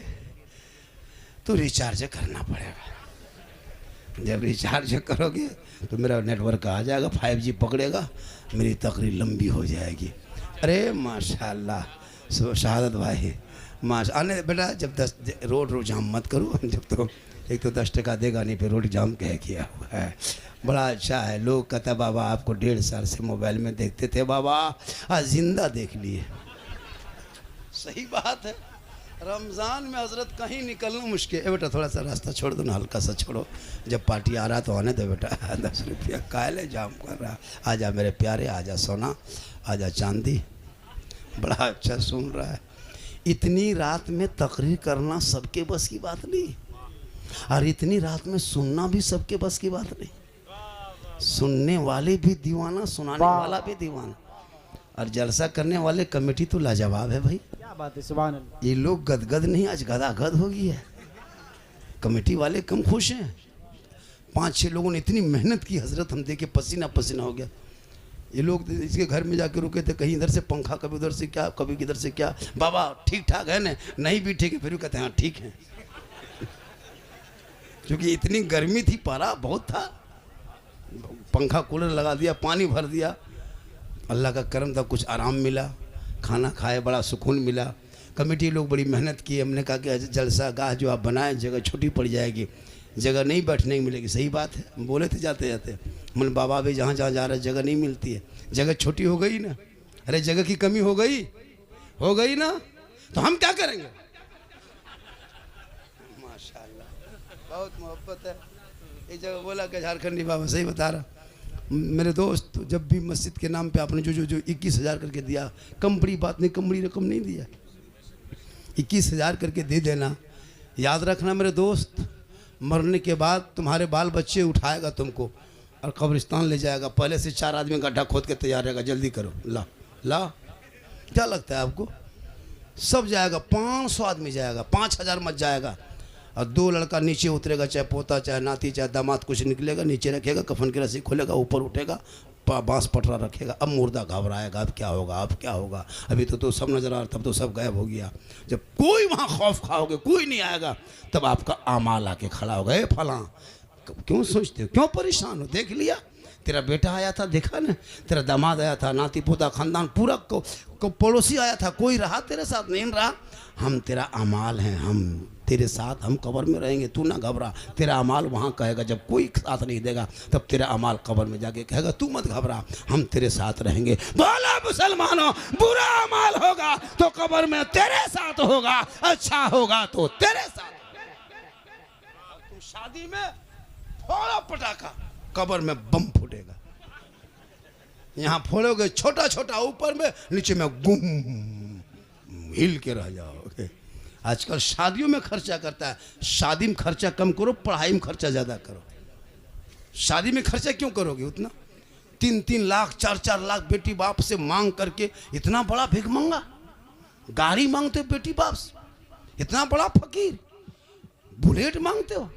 तो रिचार्ज करना पड़ेगा। जब रिचार्ज करोगे तो मेरा नेटवर्क आ जाएगा, 5G पकड़ेगा, मेरी तकरीर लंबी हो जाएगी। अरे माशाल्लाह, शहादत भाई माशा आने बेटा। जब 10 रोड जाम मत करो, जब तो एक तो 10 टका देगा नहीं, फिर रोड जाम कह किया हुआ है। बड़ा अच्छा है। लोग कहता बाबा आपको 1.5 साल से मोबाइल में देखते थे, बाबा आज जिंदा देख लिए। सही बात है। रमज़ान में हजरत कहीं निकलना मुश्किल है। बेटा थोड़ा सा रास्ता छोड़ दो ना, हल्का सा छोड़ो। जब पार्टी आ रहा तो आने दो बेटा। 10 रुपया काले जाम कर रहा। आजा मेरे प्यारे, आजा सोना, आजा चांदी। बड़ा अच्छा सुन रहा है। इतनी रात में तकरीर करना सबके बस की बात नहीं, और इतनी रात में सुनना भी सबके बस की बात नहीं। सुनने वाले भी दीवाना, सुनाने वाला भी दीवाना, और जलसा करने वाले कमेटी तो लाजवाब है भाई। क्या बात है, सुभान अल्लाह। ये लोग गदगद नहीं, आज गदागद हो गई है। कमेटी वाले कम खुश हैं। 5-6 लोगों ने इतनी मेहनत की हजरत, हम देखे पसीना पसीना हो गया। ये लोग इसके घर में जाके रुके थे, कहीं इधर से पंखा, कभी उधर से क्या, कभी किधर से क्या। बाबा ठीक ठाक है ना? नहीं भी ठीक है, फिर भी कहते हैं हाँ ठीक है। क्योंकि इतनी गर्मी थी, पारा बहुत था। पंखा कूलर लगा दिया, पानी भर दिया, अल्लाह का करम था, कुछ आराम मिला, खाना खाए, बड़ा सुकून मिला। कमेटी लोग बड़ी मेहनत की। हमने कहा कि जलसा गाह जो आप बनाएं, जगह छोटी पड़ जाएगी, जगह नहीं बैठने की मिलेगी। सही बात है, हम बोले थे जाते जाते, मैंने बाबा भी जहाँ जहाँ जा रहे हैं जगह नहीं मिलती है, जगह छोटी हो गई ना। अरे जगह की कमी हो गई ना, तो हम क्या करेंगे? माशाल्लाह बहुत मोहब्बत है। एक जगह बोला कि झारखंडी बाबा, सही बता रहा मेरे दोस्त, जब भी मस्जिद के नाम पे आपने जो 21,000 करके दिया, कम बड़ी बात नहीं, कम बड़ी रकम नहीं दिया, 21,000 करके दे देना। याद रखना मेरे दोस्त, मरने के बाद तुम्हारे बाल बच्चे उठाएगा तुमको और कब्रिस्तान ले जाएगा। पहले से 4 आदमी गड्ढा खोद के तैयार रहेगा, जल्दी करो, ला क्या लगता है आपको? सब जाएगा, 500 आदमी जाएगा, 5,000 मत जाएगा। और 2 लड़का नीचे उतरेगा, चाहे पोता चाहे नाती चाहे दामाद, कुछ निकलेगा, नीचे रखेगा, कफन की रस्सी खोलेगा, ऊपर उठेगा, बांस पटरा रखेगा। अब मुर्दा घबराएगा, अब क्या होगा, अब क्या होगा? अभी तो सब नजर आ रहा, तब तो सब गायब हो गया। जब कोई वहाँ खौफ खाओगे, कोई नहीं आएगा, तब आपका आमाल आके खड़ा होगा। ए फलां, क्यों सोचते हो, क्यों परेशान हो? देख लिया, तेरा बेटा आया था, देखा ना, तेरा दामाद आया था, नाती पोता खानदान पूरा को पड़ोसी आया था, कोई रहा तेरे साथ? नहीं रहा। हम तेरा अमाल हैं, हम तेरे साथ, हम कब्र में रहेंगे, तू ना घबरा। तेरा अमाल वहाँ कहेगा, जब कोई साथ नहीं देगा तब तेरा अमाल कब्र में जाके कहेगा, तू मत घबरा, हम तेरे साथ रहेंगे। बोला मुसलमानों, बुरा अमाल होगा तो कब्र में तेरे साथ होगा, अच्छा होगा तो तेरे साथ। तुम शादी में फोड़ा पटाखा, कब्र में बम फूटेगा। यहाँ फोड़ोगे छोटा छोटा, ऊपर में, नीचे में गुम, हिल के रह जाओगे। आजकल शादियों में खर्चा करता है, शादी में खर्चा कम करो, पढ़ाई में खर्चा ज़्यादा करो। शादी में खर्चा क्यों करोगे उतना? 3-3 लाख 4-4 लाख बेटी बाप से मांग करके, इतना बड़ा भिख मंगा, गाड़ी मांगते हो बेटी बाप से, इतना बड़ा फकीर, बुलेट मांगते हो।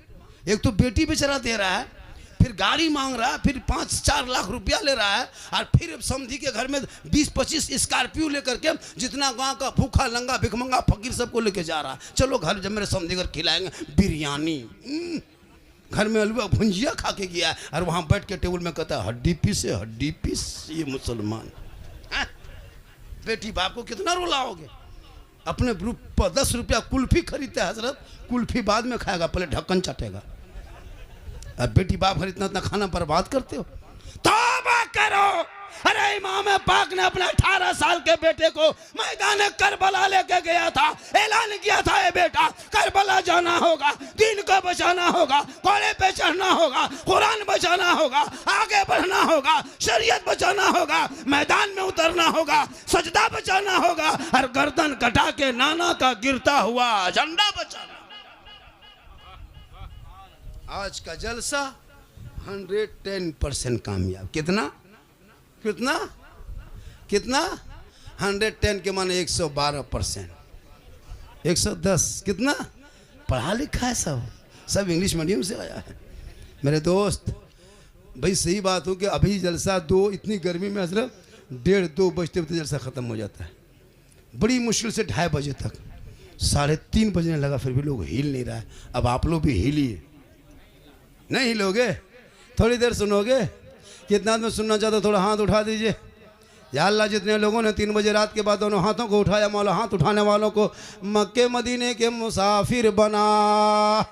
एक तो बेटी बेचारा दे रहा है, फिर गाड़ी मांग रहा है, फिर 5-4 लाख रुपया ले रहा है, और फिर समझी के घर में 20-25 स्कॉर्पियो लेकर के जितना गांव का भूखा लंगा भिखमंगा फकीर सबको लेके जा रहा है। चलो घर, जब मेरे समझी घर खिलाएंगे बिरयानी, घर में अलुआ भुंजिया खा के गया है, और वहाँ बैठ के टेबल में कहता है हड्डी पीस है, हड्डी पीस। ये मुसलमान बेटी बाप को कितना रुलाओगे? अपने 10 रुपया कुल्फी खरीदते हैं हजरत, कुल्फी बाद में खाएगा, पहले ढक्कन चाटेगा। अब बेटी बाप घर इतना खाना बर्बाद करते हो, तौबा करो। अरे इमाम पाक ने अपने 18 साल के बेटे को मैदान करबला लेके गया था, ऐलान किया था, ये बेटा करबला जाना होगा, दीन को बचाना होगा, घोड़े पे चढ़ना होगा, कुरान बचाना होगा, आगे बढ़ना होगा, शरीयत बचाना होगा, मैदान में उतरना होगा, सजदा बचाना होगा, और गर्दन कटा के नाना का गिरता हुआ झंडा बचाना। आज का जलसा 110% कामयाब। कितना 110 के माने 112%। 110 कितना पढ़ा लिखा है, सब इंग्लिश मीडियम से आया है। मेरे दोस्त भाई सही बात हो कि अभी जलसा 2 इतनी गर्मी में हजरत 1:30-2 बजते बजते जलसा ख़त्म हो जाता है। बड़ी मुश्किल से 2:30 बजे तक, 3:30 बजने लगा फिर भी लोग हिल नहीं रहा है। अब आप लोग भी हिलिए, नहीं हिलोगे? थोड़ी देर सुनोगे? कितना आदमी सुनना चाहते हो थोड़ा हाथ उठा दीजिए। या अल्लाह जितने लोगों ने 3 बजे रात के बाद दोनों हाथों को उठाया, मौला हाथ उठाने वालों को मक्के मदीने के मुसाफिर बना।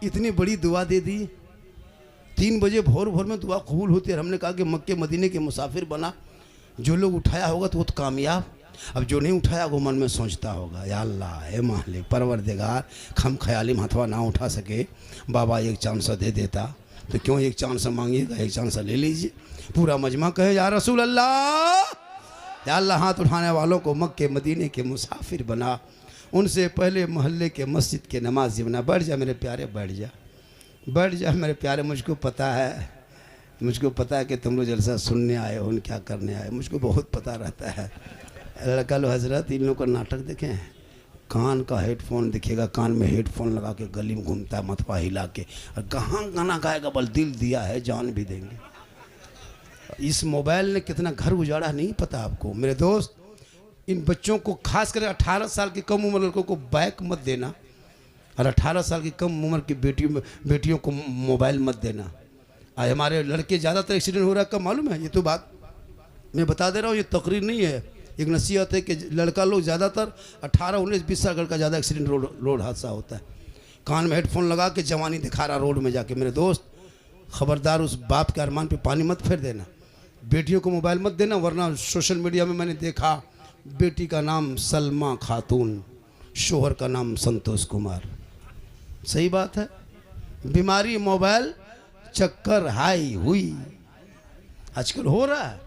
इतनी बड़ी दुआ दे दी। 3 बजे भोर भोर में दुआ कबूल होती है। हमने कहा कि मक्के मदीने के मुसाफिर बना। जो लोग उठाया होगा तो वो तो कामयाब, अब जो नहीं उठाया वो मन में सोचता होगा या अल्लाह है मालिक परवरदिगार, खम ख्याली हथवा ना उठा सके, बाबा एक चांस दे देता तो क्यों एक चांस मांगिएगा, एक चांस ले लीजिए। पूरा मजमा कहे या रसूल अल्लाह, या अल्लाह हाथ उठाने वालों को मक्के मदीने के मुसाफिर बना, उनसे पहले मोहल्ले के मस्जिद के नमाजी बना। बैठ जा मेरे प्यारे, बैठ जा, बैठ जा मेरे प्यारे। मुझको पता है कि तुम लोग जलसा सुनने आए हो, क्या करने आए, मुझको बहुत पता रहता है। लड़का लो हजरत, इन लोगों का नाटक देखें, कान का हेडफोन दिखेगा, कान में हेडफोन लगा के गली में घूमता है मथवा हिला के, और कहाँ गाना गाएगा, बल दिल दिया है जान भी देंगे। इस मोबाइल ने कितना घर उजाड़ा नहीं पता आपको। मेरे दोस्त, इन बच्चों को खास कर 18 साल की कम उम्र लड़कों को बाइक मत देना, और 18 साल की कम उम्र की बेटियों को मोबाइल मत देना। आज हमारे लड़के ज़्यादातर एक्सीडेंट हो रहा है, कब मालूम है? ये तो बात मैं बता दे रहा हूँ, ये तकरीर नहीं है, एक नसीहत है कि लड़का लोग ज़्यादातर 18, 19, 20 साल का ज़्यादा एक्सीडेंट रोड हादसा होता है। कान में हेडफोन लगा के जवानी दिखा रहा रोड में जाके। मेरे दोस्त खबरदार, उस बाप के अरमान पे पानी मत फेर देना। बेटियों को मोबाइल मत देना, वरना सोशल मीडिया में मैंने देखा बेटी का नाम सलमा खातून, शोहर का नाम संतोष कुमार। सही बात है, बीमारी मोबाइल, चक्कर हाई हुई आजकल हो रहा है।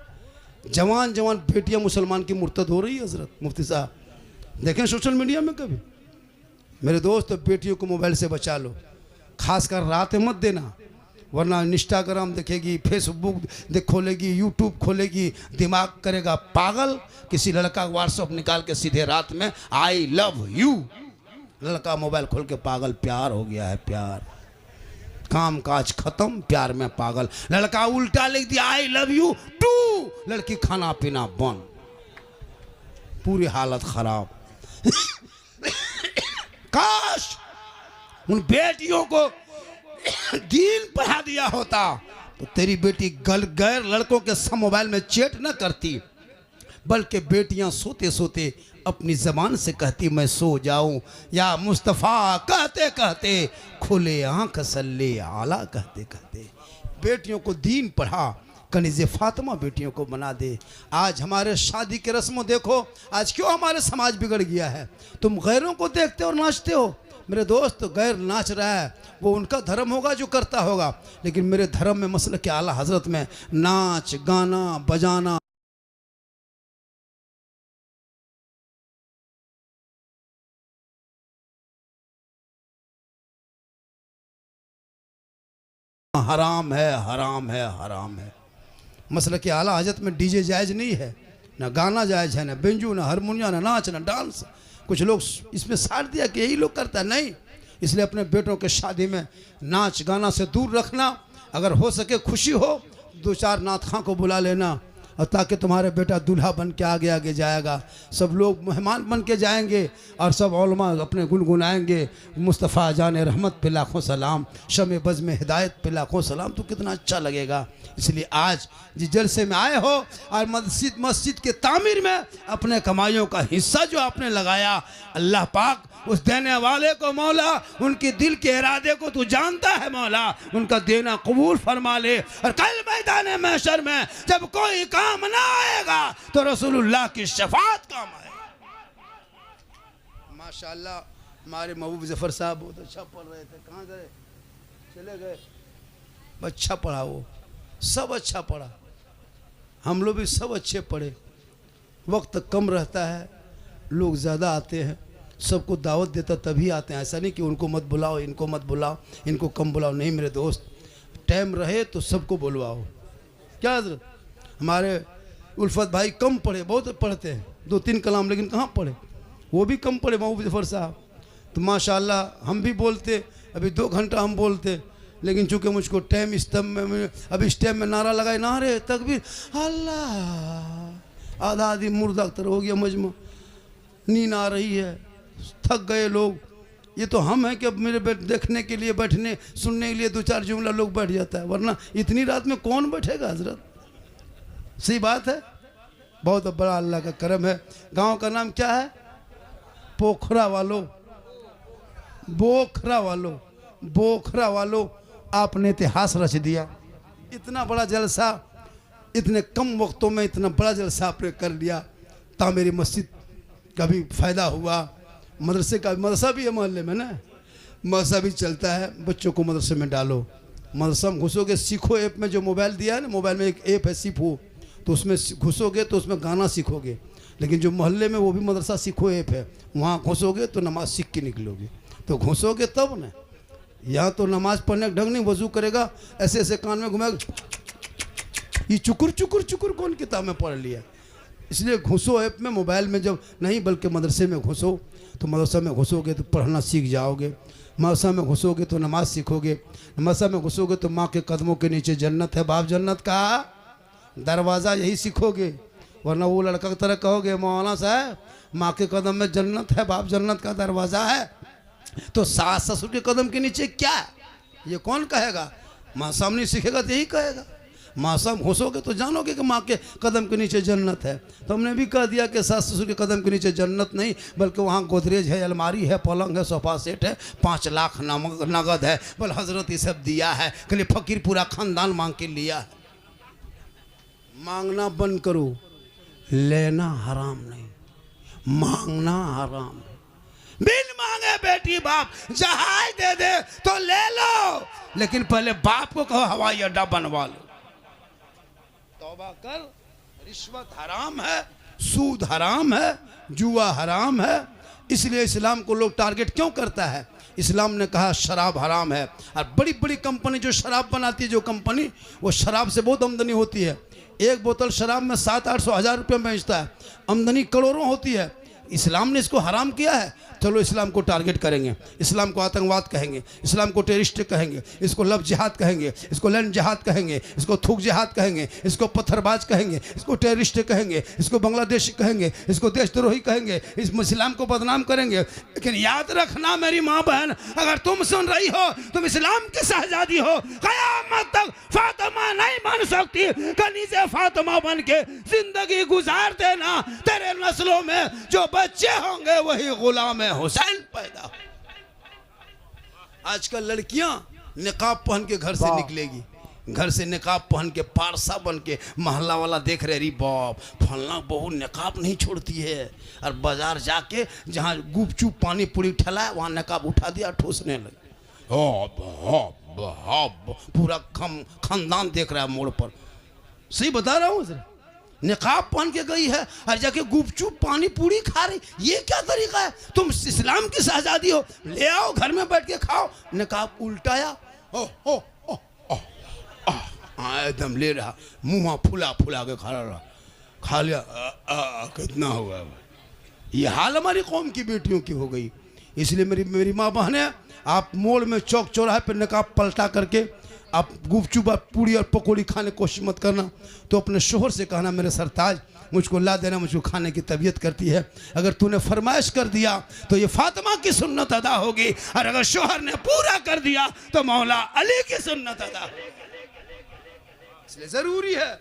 जवान बेटियां मुसलमान की मुर्तद हो रही है हजरत। मुफ्ती साहब देखें सोशल मीडिया में कभी। मेरे दोस्त, बेटियों को मोबाइल से बचा लो, खासकर रात में मत देना, वरना इंस्टाग्राम देखेगी, फेसबुक खोलेगी, यूट्यूब खोलेगी, दिमाग करेगा पागल। किसी लड़का व्हाट्सअप निकाल के सीधे रात में आई लव यू, लड़का मोबाइल खोल के पागल, प्यार हो गया है, प्यार, काम काज खत्म, प्यार में पागल। लड़का उल्टा लिख दिया आई लव यू टू, लड़की खाना पीना बंद, पूरी हालत खराब। काश उन बेटियों को दीन पढ़ा दिया होता तो तेरी बेटी गैर लड़कों के साथ मोबाइल में चैट न करती, बल्कि बेटियां सोते सोते अपनी ज़बान से कहती मैं सो जाऊं, या मुस्तफ़ा कहते कहते खुले आँख सल्ले आला कहते कहते। बेटियों को दीन पढ़ा, कनीज़े फातिमा बेटियों को बना दे। आज हमारे शादी के रस्मों देखो, आज क्यों हमारे समाज बिगड़ गया है। तुम गैरों को देखते हो और नाचते हो। मेरे दोस्त, गैर नाच रहा है वो उनका धर्म होगा जो करता होगा, लेकिन मेरे धर्म में मसला के आला हजरत में नाच गाना बजाना हराम है, हराम है, हराम है। मसला के आला हजरत में डीजे जायज़ नहीं है, ना गाना जायज़ है, ना बेंजू, ना हारमोनिया, ना नाच, ना डांस। कुछ लोग इसमें साथ दिया कि यही लोग करता है, नहीं। इसलिए अपने बेटों के शादी में नाच गाना से दूर रखना। अगर हो सके खुशी हो 2-4 नात खां को बुला लेना, और ताकि तुम्हारे बेटा दूल्हा बन के आगे आगे जाएगा, सब लोग मेहमान बन के जाएंगे, और सब उलमा अपने गुनगुनाएंगे मुस्तफ़ा जान रहमत पे लाखों सलाम, शमे बज़ में हिदायत पे लाखों सलाम। तो कितना अच्छा लगेगा। इसलिए आज जिस जलसे में आए हो और मस्जिद के तामीर में अपने कमाइयों का हिस्सा जो आपने लगाया, अल्लाह पाक उस देने वाले को मौला उनके दिल के इरादे को तू जानता है मौला, उनका देना कबूल फरमा ले। और कल मैदान महशर में जब कोई काम ना आएगा तो रसूलुल्लाह की शफाअत काम आएगा। माशाअल्लाह हमारे महबूब जफर साहब बहुत अच्छा पढ़ रहे थे, कहाँ गए, चले गए। अच्छा पढ़ा, वो सब अच्छा पढ़ा, हम लोग भी सब अच्छे पढ़े। वक्त कम रहता है, लोग ज़्यादा आते हैं, सबको दावत देता तभी आते हैं। ऐसा नहीं कि उनको मत बुलाओ, इनको मत बुलाओ, इनको कम बुलाओ, नहीं मेरे दोस्त। टाइम रहे तो सबको बुलवाओ। क्या हजरत, हमारे उल्फत भाई कम पढ़े, बहुत पढ़ते हैं, 2-3 कलाम, लेकिन कहाँ पढ़े। वो भी कम पड़े महबूब जफर साहब। तो माशाल्लाह हम भी बोलते, अभी 2 घंटा हम बोलते, लेकिन चूंकि मुझको टाइम इस टाइम में, अभी इस टाइम में नारा लगाए, नारे तकबीर अल्लाह, आधा आधी मुर्दा अख्तर हो गया मजमा, नींद आ रही है, थक गए लोग। ये तो हम हैं कि अब मेरे देखने के लिए, बैठने सुनने के लिए 2-4 जुमला लोग बैठ जाता है, वरना इतनी रात में कौन बैठेगा हजरत। सही बात है। बहुत बड़ा अल्लाह का करम है। गांव का नाम क्या है? पोखरा वालों, बोखरा वालों, बोखरा वालों, आपने इतिहास रच दिया। इतना बड़ा जलसा, इतने कम वक्तों में इतना बड़ा जलसा आपने कर लिया। तामीरी मस्जिद का भी फ़ायदा हुआ, मदरसे का, मदरसा भी है मोहल्ले में ना, मदरसा भी चलता है। बच्चों को मदरसे में डालो, मदरसा में घुसोगे, सीखो ऐप में जो मोबाइल दिया है ना, मोबाइल में एक ऐप है सीखो, तो उसमें घुसोगे तो उसमें गाना सीखोगे। लेकिन जो मोहल्ले में वो भी मदरसा सीखो ऐप है, वहाँ घुसोगे तो नमाज़ सीख के निकलोगे। तो घुसोगे तब ना, यहाँ तो नमाज़ पढ़ने का ढंग नहीं, वजू करेगा ऐसे ऐसे कान में घुमाएगा, ये चुकुर चुकुर चुकुर कौन किताब में पढ़ लिया। इसलिए घुसो ऐप में, मोबाइल में जब नहीं, बल्कि मदरसे में घुसो। तो मदरसा में घुसोगे तो पढ़ना सीख जाओगे, मदरसा में घुसोगे तो नमाज सीखोगे, मदरसा में घुसोगे तो माँ के कदमों के नीचे जन्नत है, बाप जन्नत का दरवाज़ा, यही सीखोगे। वरना वो लड़का की तरह कहोगे मौलाना साहब माँ के कदम में जन्नत है, बाप जन्नत का दरवाज़ा है, तो सास ससुर के कदम के नीचे क्या है, ये कौन कहेगा? माँ सामने सीखेगा तो यही कहेगा। माँ साहब घुसोगे तो जानोगे कि माँ के कदम के नीचे जन्नत है। तो हमने भी कह दिया कि सास ससुर के कदम के नीचे जन्नत नहीं, बल्कि वहाँ गोदरेज है, अलमारी है, पलंग है, सोफा सेट है, 5 लाख नगद है। बोल हजरत ये सब दिया है, कल फकीर पूरा खानदान मांग के लिया है। मांगना बंद करो, लेना हराम नहीं, मांगना हराम। बिन मांगे बेटी बाप जहाज दे दे तो ले लो, लेकिन पहले बाप को कहो हवाई अड्डा बनवा लो। तौबा कर। रिश्वत हराम है, सूद हराम है, जुआ हराम है। इसलिए इस्लाम को लोग टारगेट क्यों करता है? इस्लाम ने कहा शराब हराम है। और बड़ी बड़ी कंपनी जो शराब बनाती है, जो कंपनी, वो शराब से बहुत आमदनी होती है। एक बोतल शराब में 700-800 हज़ार रुपये में बेचता है, आमदनी करोड़ों होती है। इस्लाम ने इसको हराम किया है। चलो इस्लाम को टारगेट करेंगे, इस्लाम को आतंकवाद कहेंगे, इस्लाम को टेररिस्ट कहेंगे, इसको लव जिहाद कहेंगे, इसको लैंड जिहाद कहेंगे, इसको थूक जिहाद कहेंगे, इसको पत्थरबाज कहेंगे, इसको टेररिस्ट कहेंगे, इसको बांग्लादेशी कहेंगे, इसको देशद्रोही कहेंगे, इस इस्लाम को बदनाम करेंगे। लेकिन याद रखना मेरी माँ बहन, अगर तुम सुन रही हो, तुम इस्लाम की शहजादी हो, क़यामत तक फातिमा नहीं बन सकती। कनीज़े फातिमा बन के जिंदगी गुजार देना, तेरे नस्लों में जो बच्चे होंगे वही गुलाम हुसैन पैदा। आजकल लड़कियां निकाब पहन के घर से निकलेगी, घर से निकाब पहन के पारसा बन के मोहल्ला वाला देख रहे, री बाप फलना बहू निकाब नहीं छोड़ती है। और बाजार जाके जहां गुपचुप पानी पूरी ठला है, वहां निकाब उठा दिया, ठूसने लगे। पूरा खानदान देख रहा है मोड़ पर। सही बता रहा हूँ सर, निकाब पहन के गई है और जाके गुपचुप पानी पूरी खा रही, ये क्या तरीका है? तुम इस्लाम की शहजादी हो, ले आओ घर में बैठ के खाओ। निकाब उल्टाया, एकदम ले रहा, मुँह फुला फुला के खा रहा, खा लिया, कितना हुआ। ये हाल हमारी कौम की बेटियों की हो गई। इसलिए मेरी माँ बहनें, आप मोड़ में चौक चौराहे पर निकाब पलटा करके आप गुपचुप पूड़ी और पकौड़ी खाने की कोशिश मत करना। तो अपने शोहर से कहना मेरे सरताज मुझको ला देना, मुझको खाने की तबीयत करती है। अगर तूने फरमाइश कर दिया तो ये फातिमा की सुन्नत अदा होगी, और अगर शोहर ने पूरा कर दिया तो मौला अली की सुन्नत अदा होगी। इसलिए ज़रूरी है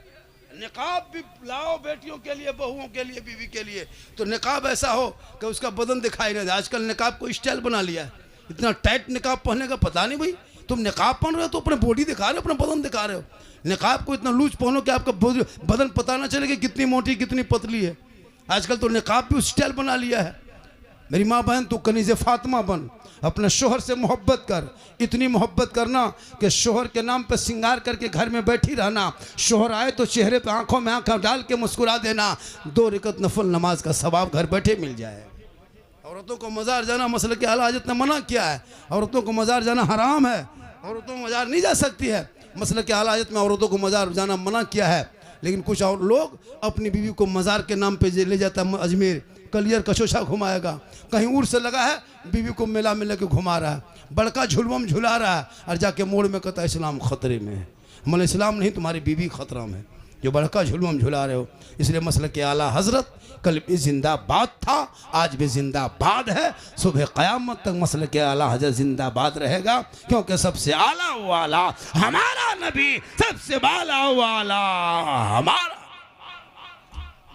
निकाब भी लाओ बेटियों के लिए, बहुओं के लिए, बीवी के लिए। तो निकाब ऐसा हो कि उसका बदन दिखाई नहीं दे। आजकल निकाब को स्टाइल बना लिया है, इतना टाइट निकाब पहनने का पता नहीं भाई। तुम निकाब पहन रहे हो तो अपने बॉडी दिखा रहे हो, अपना बदन दिखा रहे हो। निकाब को इतना लूज पहनो कि आपका बदन पता ना चले कि कितनी मोटी कितनी पतली है। आजकल तो निकाब भी स्टाइल बना लिया है। मेरी माँ बहन, तो कनीज़े फातिमा बन, अपने शोहर से मोहब्बत कर। इतनी मोहब्बत करना कि शोहर के नाम पर श्रृंगार करके घर में बैठी रहना। शोहर आए तो चेहरे पे आंखों में आंखें डाल के मुस्कुरा देना। 2 रकात नफल नमाज का सवाब घर बैठे मिल जाए। औरतों को मज़ार जाना मसले के आला हज़रत ने मना किया है। औरतों को मज़ार जाना हराम है, औरतों मज़ार नहीं जा सकती है। मसले के आला हज़रत में औरतों को मज़ार जाना मना किया है। लेकिन कुछ और लोग अपनी बीवी को मज़ार के नाम पे ले जाता है अजमेर, कलियर कचोछा घुमाएगा, कहीं उड़ से लगा है बीवी को मेला में लेके घुमा रहा है, बड़का झुलवम झुला रहा है और जाके मोड़ में कहता है इस्लाम खतरे में है। मतलब इस्लाम नहीं, तुम्हारी बीवी खतरा में, जो बड़का झुलवम झुला रहे हो। इसलिए मसलक के आला हजरत कल भी जिंदाबाद था, आज भी जिंदाबाद है, सुबह क़यामत तक मसलक के आला हजरत जिंदाबाद रहेगा, क्योंकि सबसे आला वाला हमारा नबी, सबसे बाला वाला हमारा।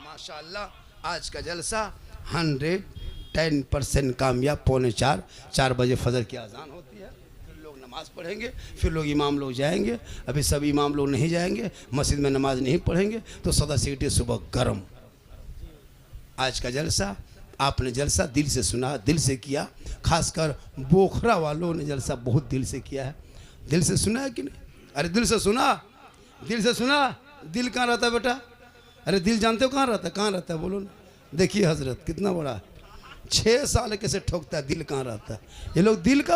माशाअल्लाह आज का जलसा 110% कामयाब। 3:45 बजे फजर की अजान होती है, फिर लोग नमाज पढ़ेंगे, फिर लोग इमाम लोग जाएंगे। अभी सब इमाम लोग नहीं जाएंगे, मस्जिद में नमाज नहीं पढ़ेंगे, तो सदा सीटें सुबह गर्म। आज का जलसा आपने जलसा दिल से सुना, दिल से किया, खासकर बोखरा वालों ने जलसा बहुत दिल से किया है। दिल से सुना है कि नहीं? अरे दिल से सुना, दिल से सुना। दिल कहाँ रहता है बेटा? अरे दिल जानते हो कहाँ रहता है? कहाँ रहता है बोलो ना। देखिए हजरत कितना बड़ा 6 साल कैसे ठोकता है, दिल कहाँ रहता है। ये लोग दिल का